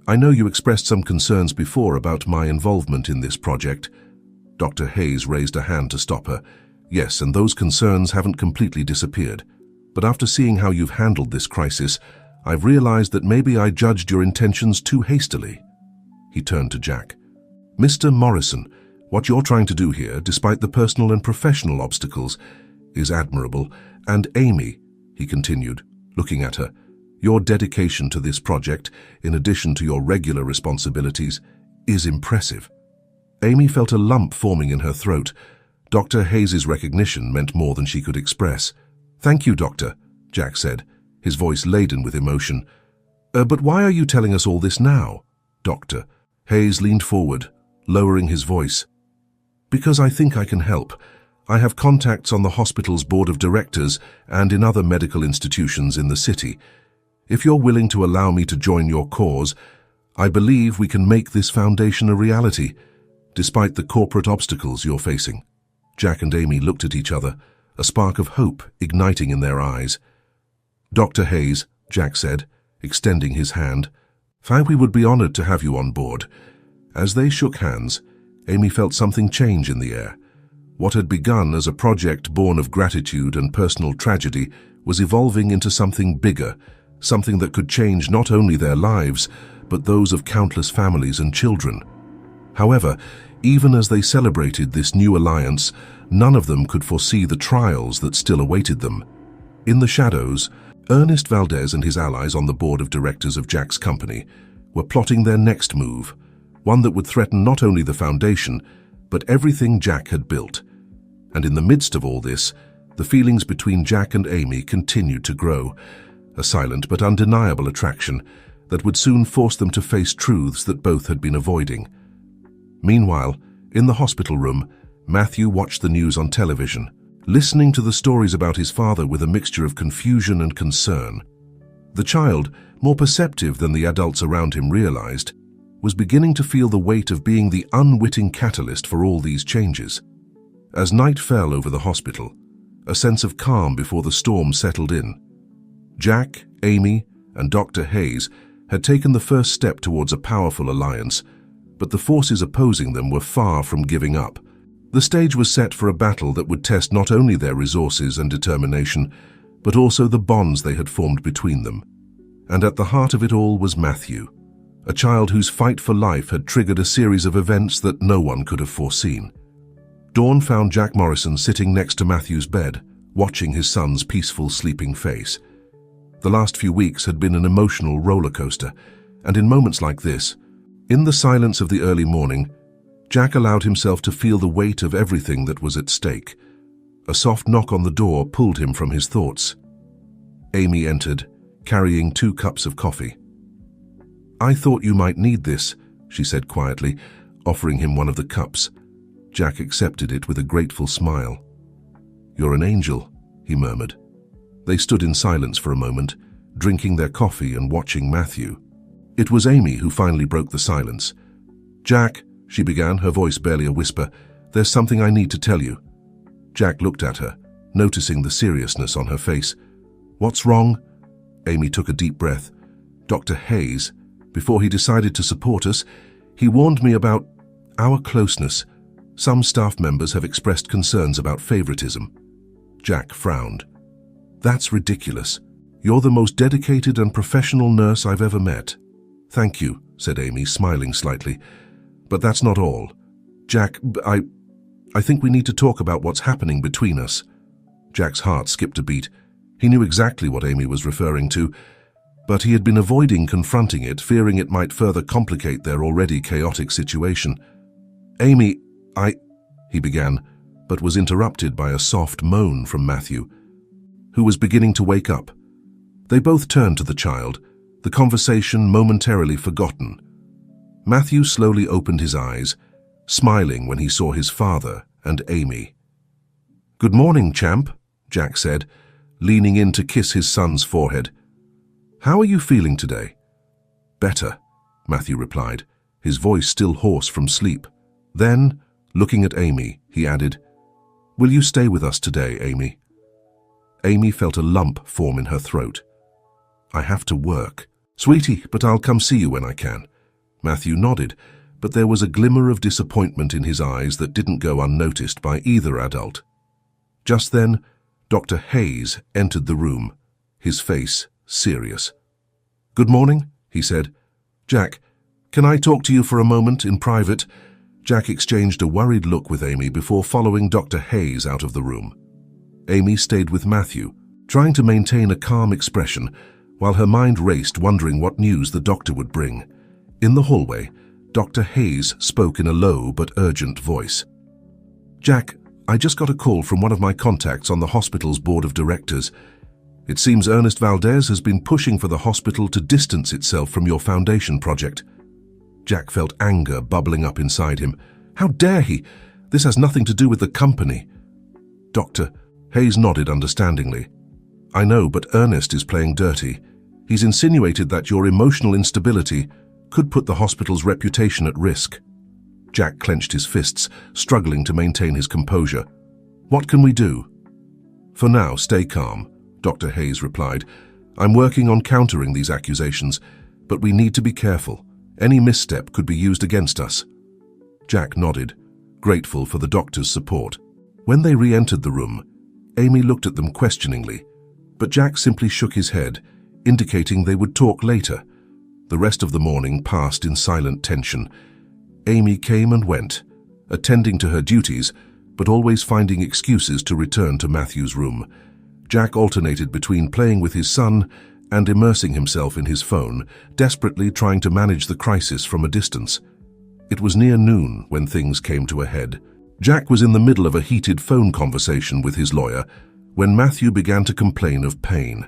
"I know you expressed some concerns before about my involvement in this project." Dr. Hayes raised a hand to stop her. "Yes, and those concerns haven't completely disappeared. But after seeing how you've handled this crisis, I've realized that maybe I judged your intentions too hastily." He turned to Jack. "Mr. Morrison, what you're trying to do here, despite the personal and professional obstacles, is admirable. And Amy," he continued, looking at her, "your dedication to this project, in addition to your regular responsibilities, is impressive." Amy felt a lump forming in her throat. Dr. Hayes's recognition meant more than she could express. "Thank you, Doctor," Jack said, his voice laden with emotion. But why are you telling us all this now, Doctor?" Hayes leaned forward, lowering his voice. "Because I think I can help. I have contacts on the hospital's board of directors and in other medical institutions in the city. If you're willing to allow me to join your cause, I believe we can make this foundation a reality, despite the corporate obstacles you're facing." Jack and Amy looked at each other, a spark of hope igniting in their eyes. "Dr. Hayes," Jack said, extending his hand, "we would be honored to have you on board." As they shook hands, Amy felt something change in the air. What had begun as a project born of gratitude and personal tragedy was evolving into something bigger, something that could change not only their lives, but those of countless families and children. However, even as they celebrated this new alliance, none of them could foresee the trials that still awaited them. In the shadows, Ernest Valdez and his allies on the board of directors of Jack's company were plotting their next move, one that would threaten not only the foundation, but everything Jack had built. And in the midst of all this, the feelings between Jack and Amy continued to grow, a silent but undeniable attraction that would soon force them to face truths that both had been avoiding. Meanwhile, In the hospital room, Matthew watched the news on television, listening to the stories about his father with a mixture of confusion and concern. The child, more perceptive than the adults around him realized, was beginning to feel the weight of being the unwitting catalyst for all these changes. As night fell over the hospital, a sense of calm before the storm settled in. Jack, Amy, and Dr. Hayes had taken the first step towards a powerful alliance, but the forces opposing them were far from giving up. The stage was set for a battle that would test not only their resources and determination, but also the bonds they had formed between them. And at the heart of it all was Matthew, a child whose fight for life had triggered a series of events that no one could have foreseen. Dawn found Jack Morrison sitting next to Matthew's bed, watching his son's peaceful, sleeping face. The last few weeks had been an emotional roller coaster, and in moments like this, in the silence of the early morning, Jack allowed himself to feel the weight of everything that was at stake. A soft knock on the door pulled him from his thoughts. Amy entered, carrying 2 cups of coffee. "I thought you might need this," she said quietly, offering him one of the cups. Jack accepted it with a grateful smile. "You're an angel," he murmured. They stood in silence for a moment, drinking their coffee and watching Matthew. It was Amy who finally broke the silence. "Jack," she began, her voice barely a whisper, "there's something I need to tell you." Jack looked at her, noticing the seriousness on her face. "What's wrong?" Amy took a deep breath. "Dr. Hayes, before he decided to support us, he warned me about our closeness. Some staff members have expressed concerns about favoritism." Jack frowned. "That's ridiculous. You're the most dedicated and professional nurse I've ever met." "Thank you," said Amy, smiling slightly. "But that's not all. Jack, I think we need to talk about what's happening between us." Jack's heart skipped a beat. He knew exactly what Amy was referring to, but he had been avoiding confronting it, fearing it might further complicate their already chaotic situation. "Amy, he began, but was interrupted by a soft moan from Matthew, who was beginning to wake up. They both turned to the child, the conversation momentarily forgotten. Matthew slowly opened his eyes, smiling when he saw his father and Amy. "Good morning, champ," Jack said, leaning in to kiss his son's forehead. "How are you feeling today?" "Better," Matthew replied, his voice still hoarse from sleep. Then, looking at Amy, he added, "Will you stay with us today, Amy?" Amy felt a lump form in her throat. "I have to work." "Sweetie, but I'll come see you when I can." Matthew nodded, but there was a glimmer of disappointment in his eyes that didn't go unnoticed by either adult. Just then, Dr. Hayes entered the room, his face serious. "Good morning," he said. "Jack, can I talk to you for a moment in private?" Jack exchanged a worried look with Amy before following Dr. Hayes out of the room. Amy stayed with Matthew, trying to maintain a calm expression, while her mind raced, wondering what news the doctor would bring. In the hallway, Dr. Hayes spoke in a low but urgent voice. "Jack, I just got a call from one of my contacts on the hospital's board of directors. It seems Ernest Valdez has been pushing for the hospital to distance itself from your foundation project." Jack felt anger bubbling up inside him. "How dare he? This has nothing to do with the company." "Doctor," Hayes nodded understandingly. "I know, but Ernest is playing dirty. He's insinuated that your emotional instability could put the hospital's reputation at risk." Jack clenched his fists, struggling to maintain his composure. "What can we do?" "For now, stay calm," Dr. Hayes replied. "I'm working on countering these accusations, but we need to be careful. Any misstep could be used against us." Jack nodded, grateful for the doctor's support. When they re-entered the room, Amy looked at them questioningly, but Jack simply shook his head, indicating they would talk later. The rest of the morning passed in silent tension. Amy came and went, attending to her duties, but always finding excuses to return to Matthew's room. Jack alternated between playing with his son and immersing himself in his phone, desperately trying to manage the crisis from a distance. It was near noon when things came to a head. Jack was in the middle of a heated phone conversation with his lawyer when Matthew began to complain of pain.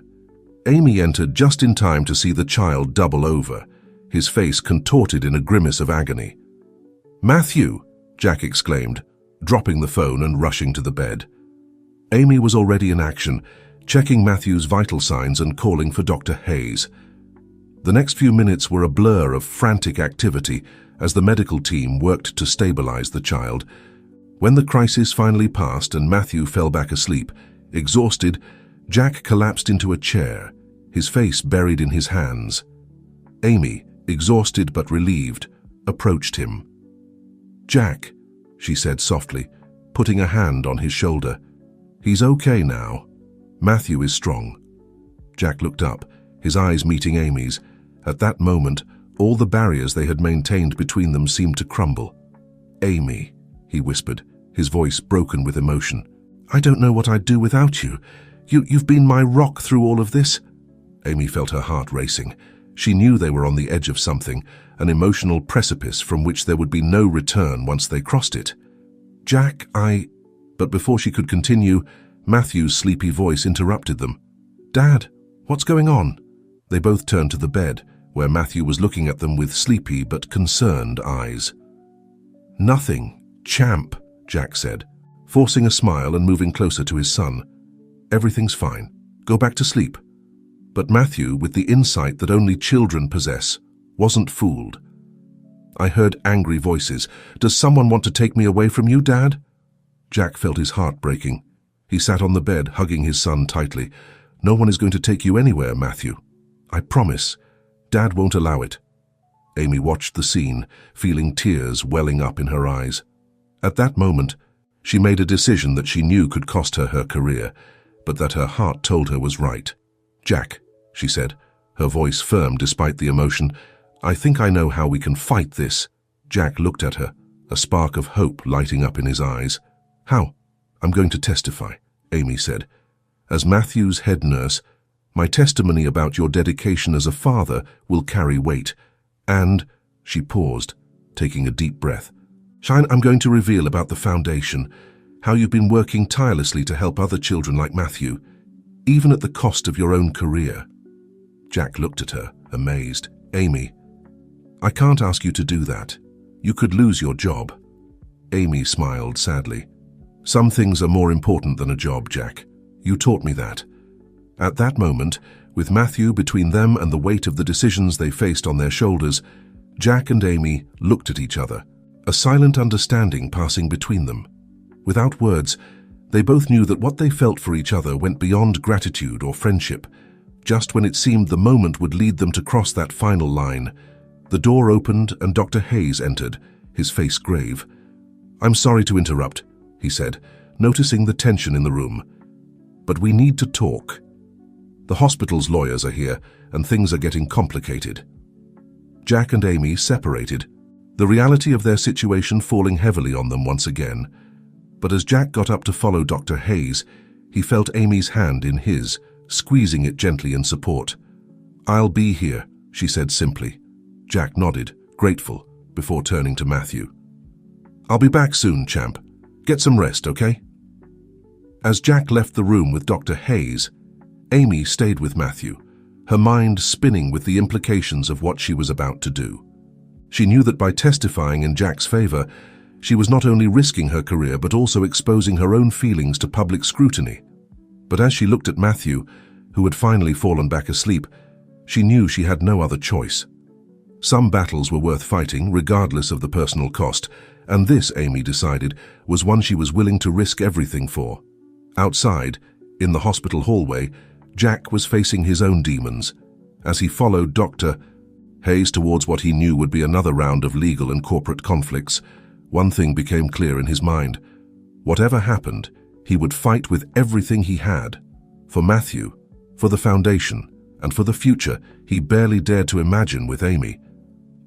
Amy entered just in time to see the child double over, his face contorted in a grimace of agony. "Matthew," Jack exclaimed, dropping the phone and rushing to the bed. Amy was already in action, checking Matthew's vital signs and calling for Dr. Hayes. The next few minutes were a blur of frantic activity as the medical team worked to stabilize the child. When the crisis finally passed and Matthew fell back asleep, exhausted, Jack collapsed into a chair, his face buried in his hands. Amy, exhausted but relieved, approached him. "Jack," she said softly, putting a hand on his shoulder. "He's okay now. Matthew is strong." Jack looked up, his eyes meeting Amy's. At that moment, all the barriers they had maintained between them seemed to crumble. "Amy," he whispered, his voice broken with emotion. "I don't know what I'd do without you. You've been my rock through all of this." Amy felt her heart racing. She knew they were on the edge of something, an emotional precipice from which there would be no return once they crossed it. "Jack, But before she could continue, Matthew's sleepy voice interrupted them. "Dad, what's going on?" They both turned to the bed, where Matthew was looking at them with sleepy but concerned eyes. "Nothing, champ," Jack said, forcing a smile and moving closer to his son. "Everything's fine. Go back to sleep." But Matthew, with the insight that only children possess, wasn't fooled. "I heard angry voices. Does someone want to take me away from you, Dad?" Jack felt his heart breaking. He sat on the bed, hugging his son tightly. "No one is going to take you anywhere, Matthew. I promise. Dad won't allow it." Amy watched the scene, feeling tears welling up in her eyes. At that moment, she made a decision that she knew could cost her her career, but that her heart told her was right. "Jack," she said, her voice firm despite the emotion, "I think I know how we can fight this." Jack looked at her, a spark of hope lighting up in his eyes. "How?" "I'm going to testify," Amy said. "As Matthew's head nurse, my testimony about your dedication as a father will carry weight. And," she paused, taking a deep breath, "I'm going to reveal about the foundation, how you've been working tirelessly to help other children like Matthew, even at the cost of your own career." Jack looked at her, amazed. "Amy, I can't ask you to do that. You could lose your job." Amy smiled sadly. "Some things are more important than a job, Jack. You taught me that." At that moment, with Matthew between them and the weight of the decisions they faced on their shoulders, Jack and Amy looked at each other, a silent understanding passing between them. Without words, they both knew that what they felt for each other went beyond gratitude or friendship. Just when it seemed the moment would lead them to cross that final line, the door opened and Dr. Hayes entered, his face grave. "I'm sorry to interrupt," he said, noticing the tension in the room. "But we need to talk. The hospital's lawyers are here, and things are getting complicated." Jack and Amy separated, the reality of their situation falling heavily on them once again. But as Jack got up to follow Dr. Hayes, he felt Amy's hand in his, squeezing it gently in support. "I'll be here," she said simply. Jack nodded, grateful, before turning to Matthew. "I'll be back soon, champ. Get some rest, okay?" As Jack left the room with Dr. Hayes, Amy stayed with Matthew, her mind spinning with the implications of what she was about to do. She knew that by testifying in Jack's favor, she was not only risking her career but also exposing her own feelings to public scrutiny. But as she looked at Matthew, who had finally fallen back asleep, she knew she had no other choice. Some battles were worth fighting, regardless of the personal cost, and this, Amy decided, was one she was willing to risk everything for. Outside, in the hospital hallway, Jack was facing his own demons. As he followed Dr. Hayes towards what he knew would be another round of legal and corporate conflicts, one thing became clear in his mind. Whatever happened, he would fight with everything he had. For Matthew, for the foundation, and for the future he barely dared to imagine with Amy.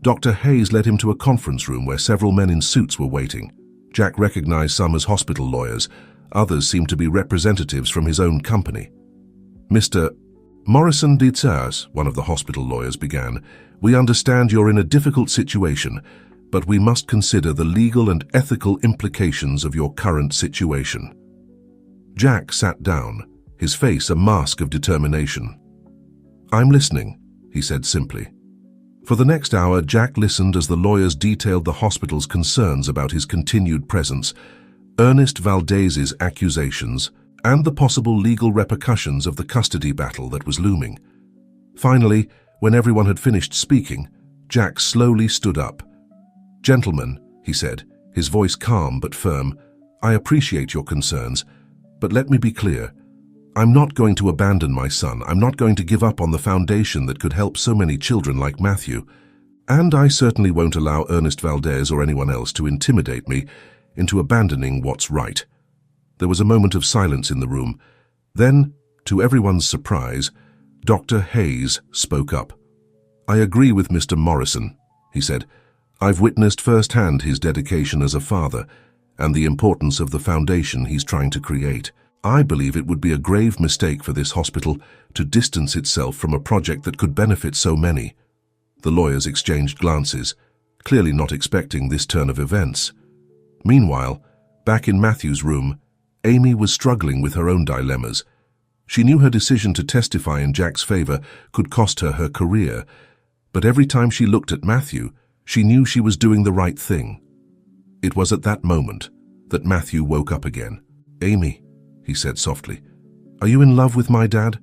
Dr. Hayes led him to a conference room where several men in suits were waiting. Jack recognized some as hospital lawyers. Others seemed to be representatives from his own company. "Mr. Morrison Dietz, one of the hospital lawyers began, "we understand you're in a difficult situation, but we must consider the legal and ethical implications of your current situation." Jack sat down, his face a mask of determination. "I'm listening," he said simply. For the next hour, Jack listened as the lawyers detailed the hospital's concerns about his continued presence, Ernest Valdez's accusations, and the possible legal repercussions of the custody battle that was looming. Finally, when everyone had finished speaking, Jack slowly stood up. "Gentlemen," he said, his voice calm but firm, "I appreciate your concerns, but let me be clear. I'm not going to abandon my son. I'm not going to give up on the foundation that could help so many children like Matthew. And I certainly won't allow Ernest Valdez or anyone else to intimidate me into abandoning what's right." There was a moment of silence in the room. Then, to everyone's surprise, Dr. Hayes spoke up. "I agree with Mr. Morrison," he said. "I've witnessed firsthand his dedication as a father and the importance of the foundation he's trying to create. I believe it would be a grave mistake for this hospital to distance itself from a project that could benefit so many." The lawyers exchanged glances, clearly not expecting this turn of events. Meanwhile, back in Matthew's room, Amy was struggling with her own dilemmas. She knew her decision to testify in Jack's favor could cost her her career, but every time she looked at Matthew, she knew she was doing the right thing. It was at that moment that Matthew woke up again. "Amy," he said softly, "are you in love with my dad?"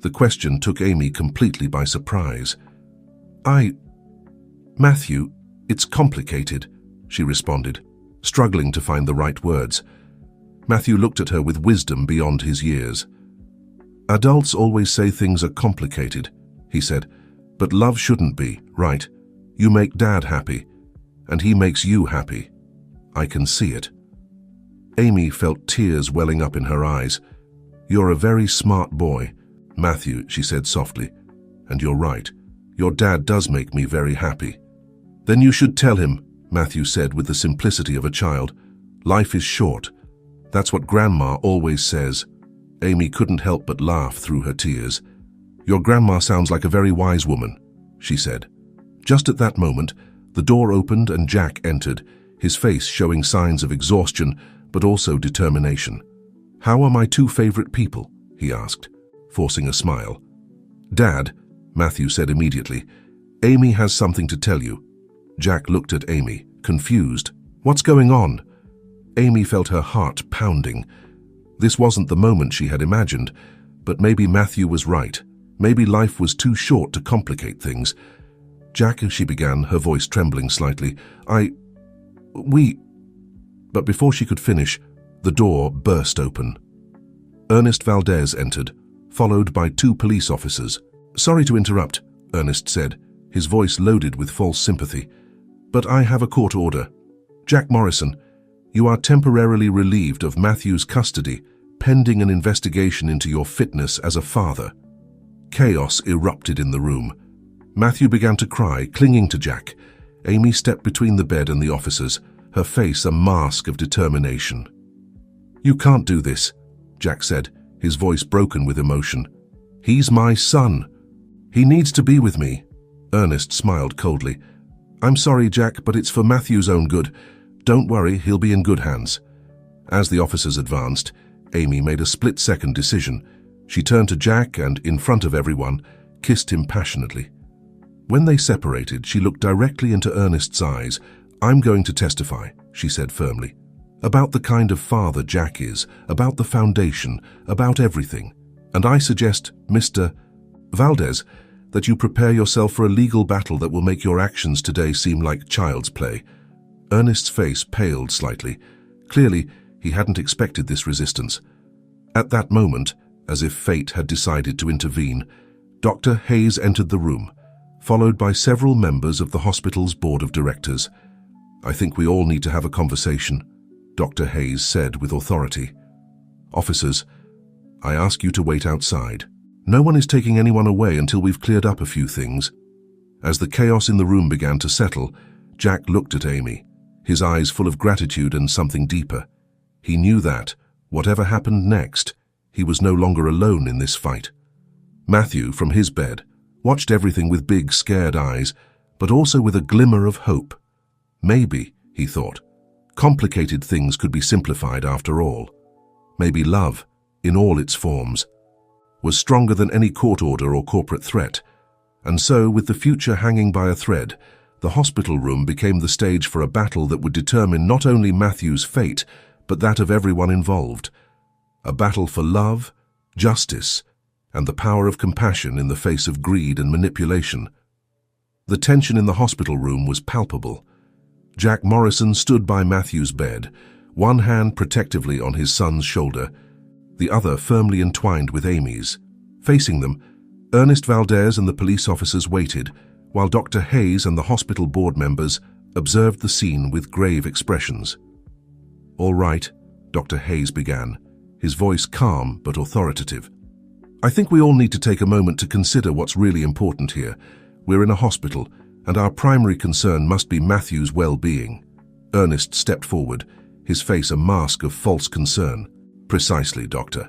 The question took Amy completely by surprise. Matthew, it's complicated," she responded, struggling to find the right words. Matthew looked at her with wisdom beyond his years. "Adults always say things are complicated," he said, "but love shouldn't be, right? You make Dad happy, and he makes you happy. I can see it." Amy felt tears welling up in her eyes. "You're a very smart boy, Matthew," she said softly, "and you're right. Your dad does make me very happy." "Then you should tell him," Matthew said with the simplicity of a child. "Life is short. That's what Grandma always says." Amy couldn't help but laugh through her tears. "Your grandma sounds like a very wise woman," she said. Just at that moment, the door opened and Jack entered, his face showing signs of exhaustion, but also determination. "How are my two favorite people?" he asked, forcing a smile. "Dad," Matthew said immediately, "Amy has something to tell you." Jack looked at Amy, confused. "What's going on?" Amy felt her heart pounding. This wasn't the moment she had imagined, but maybe Matthew was right. Maybe life was too short to complicate things. "Jack," she began, her voice trembling slightly, But before she could finish, the door burst open. Ernest Valdez entered, followed by two police officers. "Sorry to interrupt," Ernest said, his voice loaded with false sympathy, "but I have a court order. Jack Morrison, you are temporarily relieved of Matthew's custody, pending an investigation into your fitness as a father." Chaos erupted in the room. Matthew began to cry, clinging to Jack. Amy stepped between the bed and the officers, her face a mask of determination. "You can't do this," Jack said, his voice broken with emotion. "He's my son. He needs to be with me." Ernest smiled coldly. "I'm sorry, Jack, but it's for Matthew's own good. Don't worry, he'll be in good hands." As the officers advanced, Amy made a split-second decision. She turned to Jack and, in front of everyone, kissed him passionately. When they separated, she looked directly into Ernest's eyes. "I'm going to testify," she said firmly, "about the kind of father Jack is, about the foundation, about everything. And I suggest, Mr. Valdez, that you prepare yourself for a legal battle that will make your actions today seem like child's play." Ernest's face paled slightly. Clearly, he hadn't expected this resistance. At that moment, as if fate had decided to intervene, Dr. Hayes entered the room, followed by several members of the hospital's board of directors. "I think we all need to have a conversation," Dr. Hayes said with authority. "Officers, I ask you to wait outside. No one is taking anyone away until we've cleared up a few things." As the chaos in the room began to settle, Jack looked at Amy, his eyes full of gratitude and something deeper. He knew that, whatever happened next, he was no longer alone in this fight. Matthew, from his bed, watched everything with big, scared eyes, but also with a glimmer of hope. Maybe, he thought, complicated things could be simplified after all. Maybe love, in all its forms, was stronger than any court order or corporate threat, And so, with the future hanging by a thread, the hospital room became the stage for a battle that would determine not only Matthew's fate, but that of everyone involved. A battle for love, justice, and the power of compassion in the face of greed and manipulation. The tension in the hospital room was palpable. Jack Morrison stood by Matthew's bed, one hand protectively on his son's shoulder, the other firmly entwined with Amy's. Facing them, Ernest Valdez and the police officers waited, while Dr. Hayes and the hospital board members observed the scene with grave expressions. "All right," Dr. Hayes began, his voice calm but authoritative. "I think we all need to take a moment to consider what's really important here. We're in a hospital, and our primary concern must be Matthew's well-being." Ernest stepped forward, his face a mask of false concern. "Precisely, Doctor.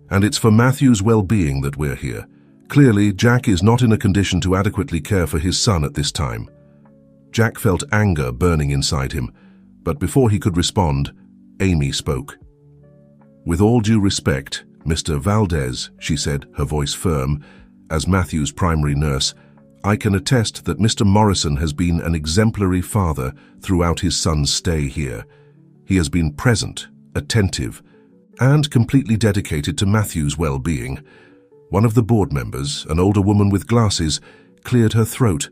And it's for Matthew's well-being that we're here. Clearly, Jack is not in a condition to adequately care for his son at this time." Jack felt anger burning inside him, but before he could respond, Amy spoke. "With all due respect, Mr. Valdez," she said, her voice firm, as Matthew's primary nurse, "I can attest that Mr. Morrison has been an exemplary father throughout his son's stay here. He has been present, attentive, and completely dedicated to Matthew's well-being." One of the board members, an older woman with glasses, cleared her throat.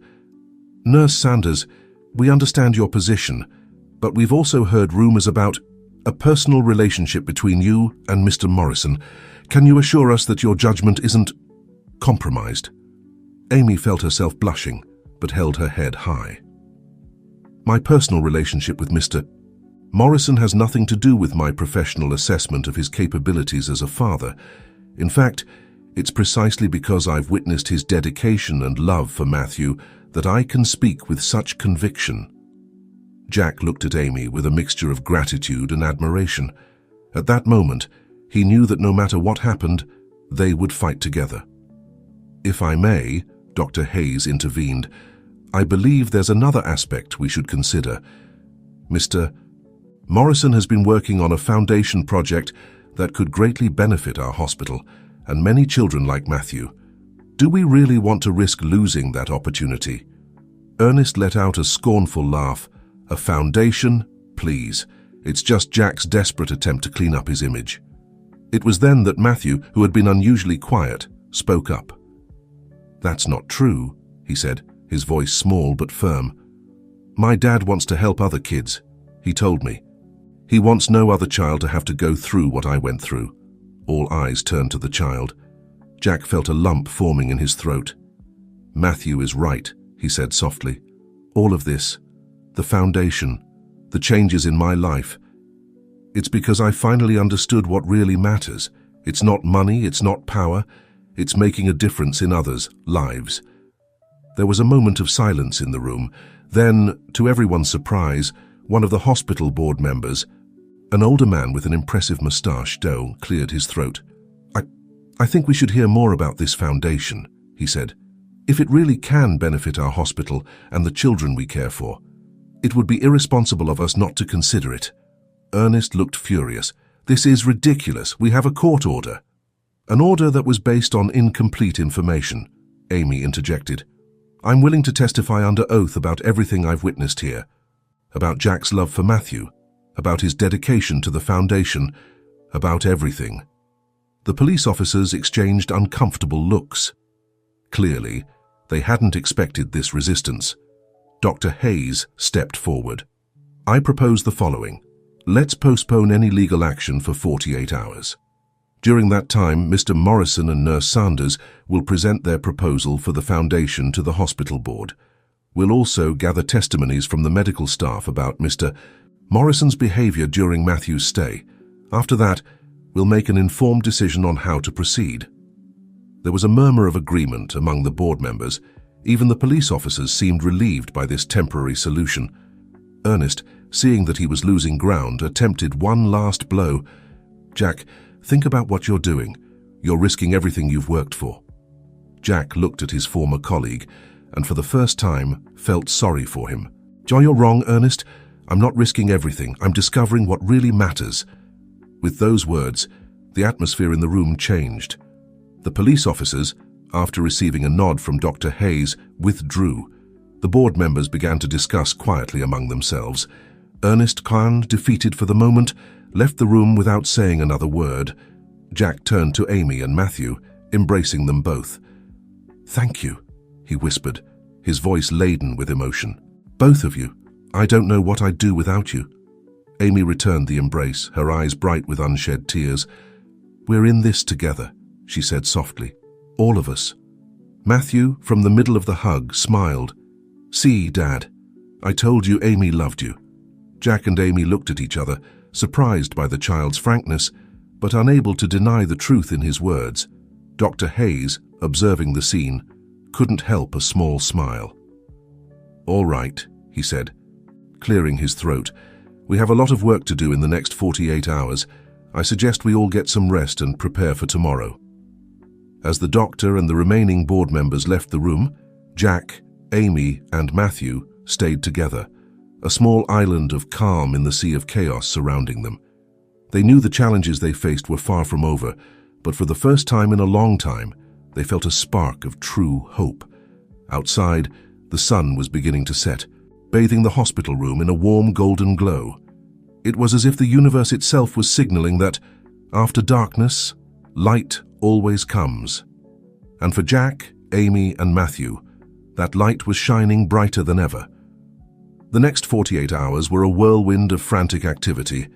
"Nurse Sanders, we understand your position, but we've also heard rumors about a personal relationship between you and Mr. Morrison. Can you assure us that your judgment isn't compromised?" Amy felt herself blushing, but held her head high. "My personal relationship with Mr. Morrison has nothing to do with my professional assessment of his capabilities as a father. In fact, it's precisely because I've witnessed his dedication and love for Matthew that I can speak with such conviction." Jack looked at Amy with a mixture of gratitude and admiration. At that moment, he knew that no matter what happened, they would fight together. "If I may," Dr. Hayes intervened, "I believe there's another aspect we should consider. Mr. Morrison has been working on a foundation project that could greatly benefit our hospital and many children like Matthew. Do we really want to risk losing that opportunity?" Ernest let out a scornful laugh. "A foundation? Please. It's just Jack's desperate attempt to clean up his image." It was then that Matthew, who had been unusually quiet, spoke up. "That's not true," he said, his voice small but firm. "My dad wants to help other kids. He told me. He wants no other child to have to go through what I went through." All eyes turned to the child. Jack felt a lump forming in his throat. "Matthew is right," he said softly. "All of this, the foundation, the changes in my life, it's because I finally understood what really matters. It's not money, it's not power, it's making a difference in others' lives." There was a moment of silence in the room. Then, to everyone's surprise, one of the hospital board members, an older man with an impressive moustache, cleared his throat. I think we should hear more about this foundation," he said. "If it really can benefit our hospital and the children we care for, it would be irresponsible of us not to consider it." Ernest looked furious. "This is ridiculous. We have a court order." "An order that was based on incomplete information," Amy interjected. "I'm willing to testify under oath about everything I've witnessed here. About Jack's love for Matthew, about his dedication to the foundation, about everything." The police officers exchanged uncomfortable looks. Clearly, they hadn't expected this resistance. Dr. Hayes stepped forward. "I propose the following. Let's postpone any legal action for 48 hours. During that time, Mr. Morrison and Nurse Sanders will present their proposal for the foundation to the hospital board. We'll also gather testimonies from the medical staff about Mr. Morrison's behavior during Matthew's stay. After that, we'll make an informed decision on how to proceed." There was a murmur of agreement among the board members. Even the police officers seemed relieved by this temporary solution. Ernest, seeing that he was losing ground, attempted one last blow. "Jack, think about what you're doing. You're risking everything you've worked for." Jack looked at his former colleague and for the first time felt sorry for him. "You're wrong, Ernest. I'm not risking everything. I'm discovering what really matters." With those words, the atmosphere in the room changed. The police officers, after receiving a nod from Dr. Hayes, withdrew. The board members began to discuss quietly among themselves. Ernest Khan, defeated for the moment, left the room without saying another word. Jack turned to Amy and Matthew, embracing them both. "Thank you," he whispered, his voice laden with emotion. "Both of you. I don't know what I'd do without you." Amy returned the embrace, her eyes bright with unshed tears. "We're in this together," she said softly. "All of us." Matthew, from the middle of the hug, smiled. "See, Dad, I told you Amy loved you." Jack and Amy looked at each other, surprised by the child's frankness, but unable to deny the truth in his words. Dr. Hayes, observing the scene, couldn't help a small smile. "All right," he said, clearing his throat. "We have a lot of work to do in the next 48 hours. I suggest we all get some rest and prepare for tomorrow." As the doctor and the remaining board members left the room, Jack, Amy, and Matthew stayed together, a small island of calm in the sea of chaos surrounding them. They knew the challenges they faced were far from over, but for the first time in a long time, they felt a spark of true hope. Outside, the sun was beginning to set, bathing the hospital room in a warm golden glow. It was as if the universe itself was signaling that, after darkness, light always comes. And for Jack, Amy, and Matthew, that light was shining brighter than ever. The next 48 hours were a whirlwind of frantic activity.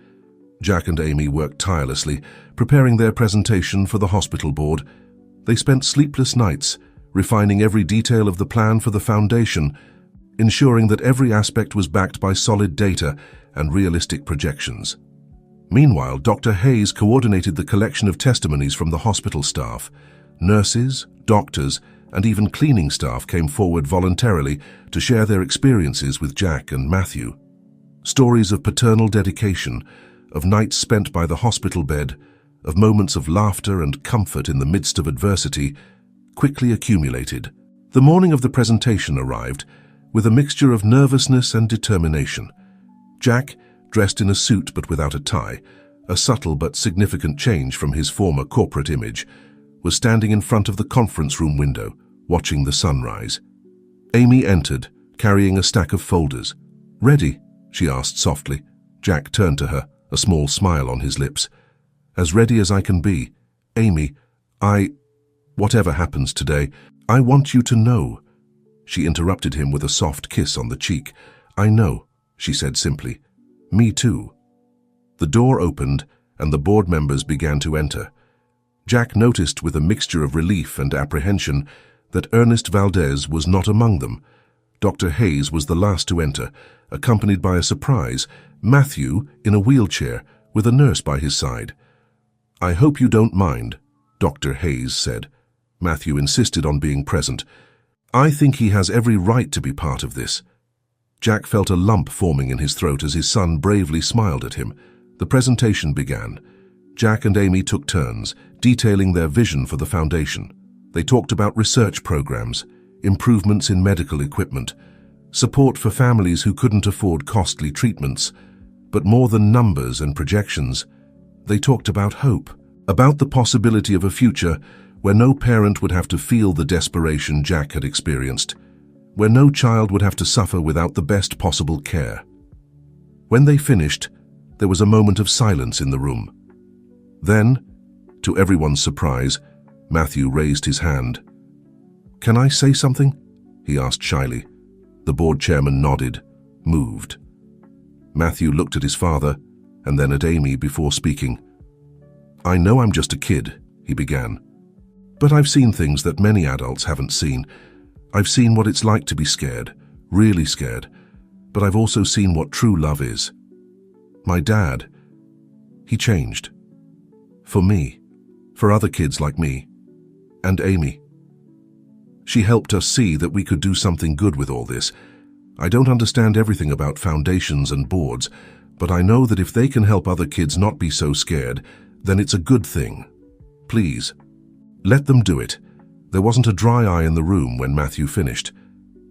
Jack and Amy worked tirelessly, preparing their presentation for the hospital board. They spent sleepless nights, refining every detail of the plan for the foundation, ensuring that every aspect was backed by solid data and realistic projections. Meanwhile, Dr. Hayes coordinated the collection of testimonies from the hospital staff. Nurses, doctors, and even cleaning staff came forward voluntarily to share their experiences with Jack and Matthew. Stories of paternal dedication, of nights spent by the hospital bed, of moments of laughter and comfort in the midst of adversity, quickly accumulated. The morning of the presentation arrived with a mixture of nervousness and determination. Jack, dressed in a suit but without a tie, a subtle but significant change from his former corporate image, was standing in front of the conference room window, watching the sunrise. Amy entered, carrying a stack of folders. "Ready?" she asked softly. Jack turned to her, a small smile on his lips. "As ready as I can be. Amy, whatever happens today, I want you to know." She interrupted him with a soft kiss on the cheek. "I know," she said simply. "Me too." The door opened, and the board members began to enter. Jack noticed with a mixture of relief and apprehension that Ernest Valdez was not among them. Dr. Hayes was the last to enter, accompanied by a surprise, Matthew in a wheelchair with a nurse by his side. "I hope you don't mind," Dr. Hayes said. Matthew insisted on being present. "I think he has every right to be part of this." Jack felt a lump forming in his throat as his son bravely smiled at him. The presentation began. Jack and Amy took turns, detailing their vision for the foundation. They talked about research programs, improvements in medical equipment, support for families who couldn't afford costly treatments. But more than numbers and projections, they talked about hope, about the possibility of a future where no parent would have to feel the desperation Jack had experienced, where no child would have to suffer without the best possible care. When they finished, there was a moment of silence in the room. Then, to everyone's surprise, Matthew raised his hand. "Can I say something?" he asked shyly. The board chairman nodded, moved. Matthew looked at his father and then at Amy before speaking. "I know I'm just a kid," he began, "but I've seen things that many adults haven't seen. I've seen what it's like to be scared, really scared, but I've also seen what true love is. My dad, he changed. For me, for other kids like me, and Amy. She helped us see that we could do something good with all this. I don't understand everything about foundations and boards, but I know that if they can help other kids not be so scared, then it's a good thing. Please, let them do it." There wasn't a dry eye in the room when Matthew finished.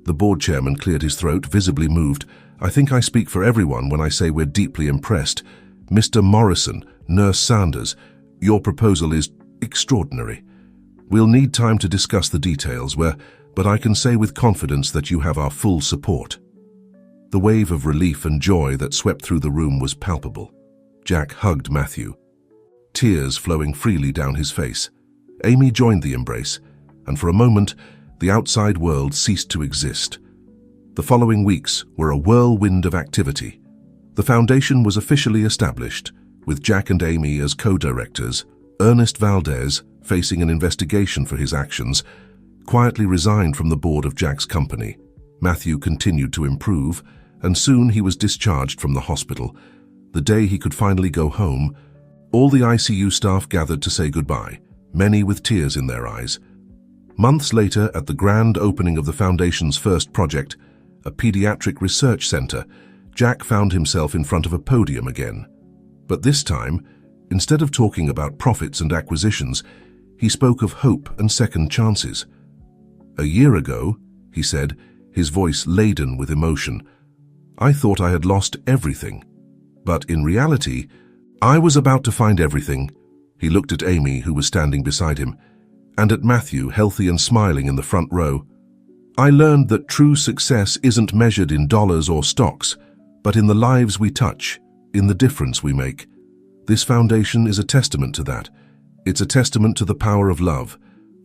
The board chairman cleared his throat, visibly moved. "I think I speak for everyone when I say we're deeply impressed. Mr. Morrison, Nurse Sanders, your proposal is extraordinary. We'll need time to discuss the details, but I can say with confidence that you have our full support." The wave of relief and joy that swept through the room was palpable. Jack hugged Matthew, tears flowing freely down his face. Amy joined the embrace, and for a moment, the outside world ceased to exist. The following weeks were a whirlwind of activity. The foundation was officially established, with Jack and Amy as co-directors. Ernest Valdez, facing an investigation for his actions, quietly resigned from the board of Jack's company. Matthew continued to improve, and soon he was discharged from the hospital. The day he could finally go home, all the ICU staff gathered to say goodbye, many with tears in their eyes. Months later, at the grand opening of the Foundation's first project, a pediatric research center, Jack found himself in front of a podium again. But this time, instead of talking about profits and acquisitions, he spoke of hope and second chances. "A year ago," he said, his voice laden with emotion, "I thought I had lost everything. But in reality, I was about to find everything." He looked at Amy, who was standing beside him, and at Matthew, healthy and smiling in the front row. "I learned that true success isn't measured in dollars or stocks, but in the lives we touch, in the difference we make. This foundation is a testament to that. It's a testament to the power of love,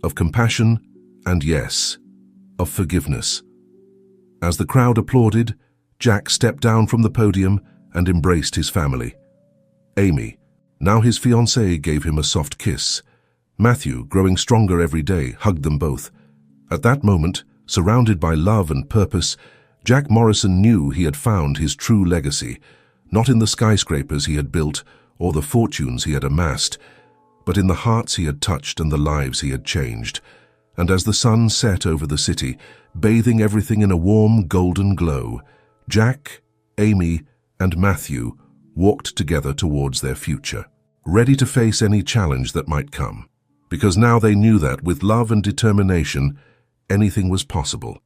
of compassion, and yes, of forgiveness." As the crowd applauded, Jack stepped down from the podium and embraced his family. Amy, now his fiancée, gave him a soft kiss. Matthew, growing stronger every day, hugged them both. At that moment, surrounded by love and purpose, Jack Morrison knew he had found his true legacy, not in the skyscrapers he had built or the fortunes he had amassed, but in the hearts he had touched and the lives he had changed. And as the sun set over the city, bathing everything in a warm golden glow, Jack, Amy, and Matthew walked together towards their future, ready to face any challenge that might come, because now they knew that with love and determination, anything was possible.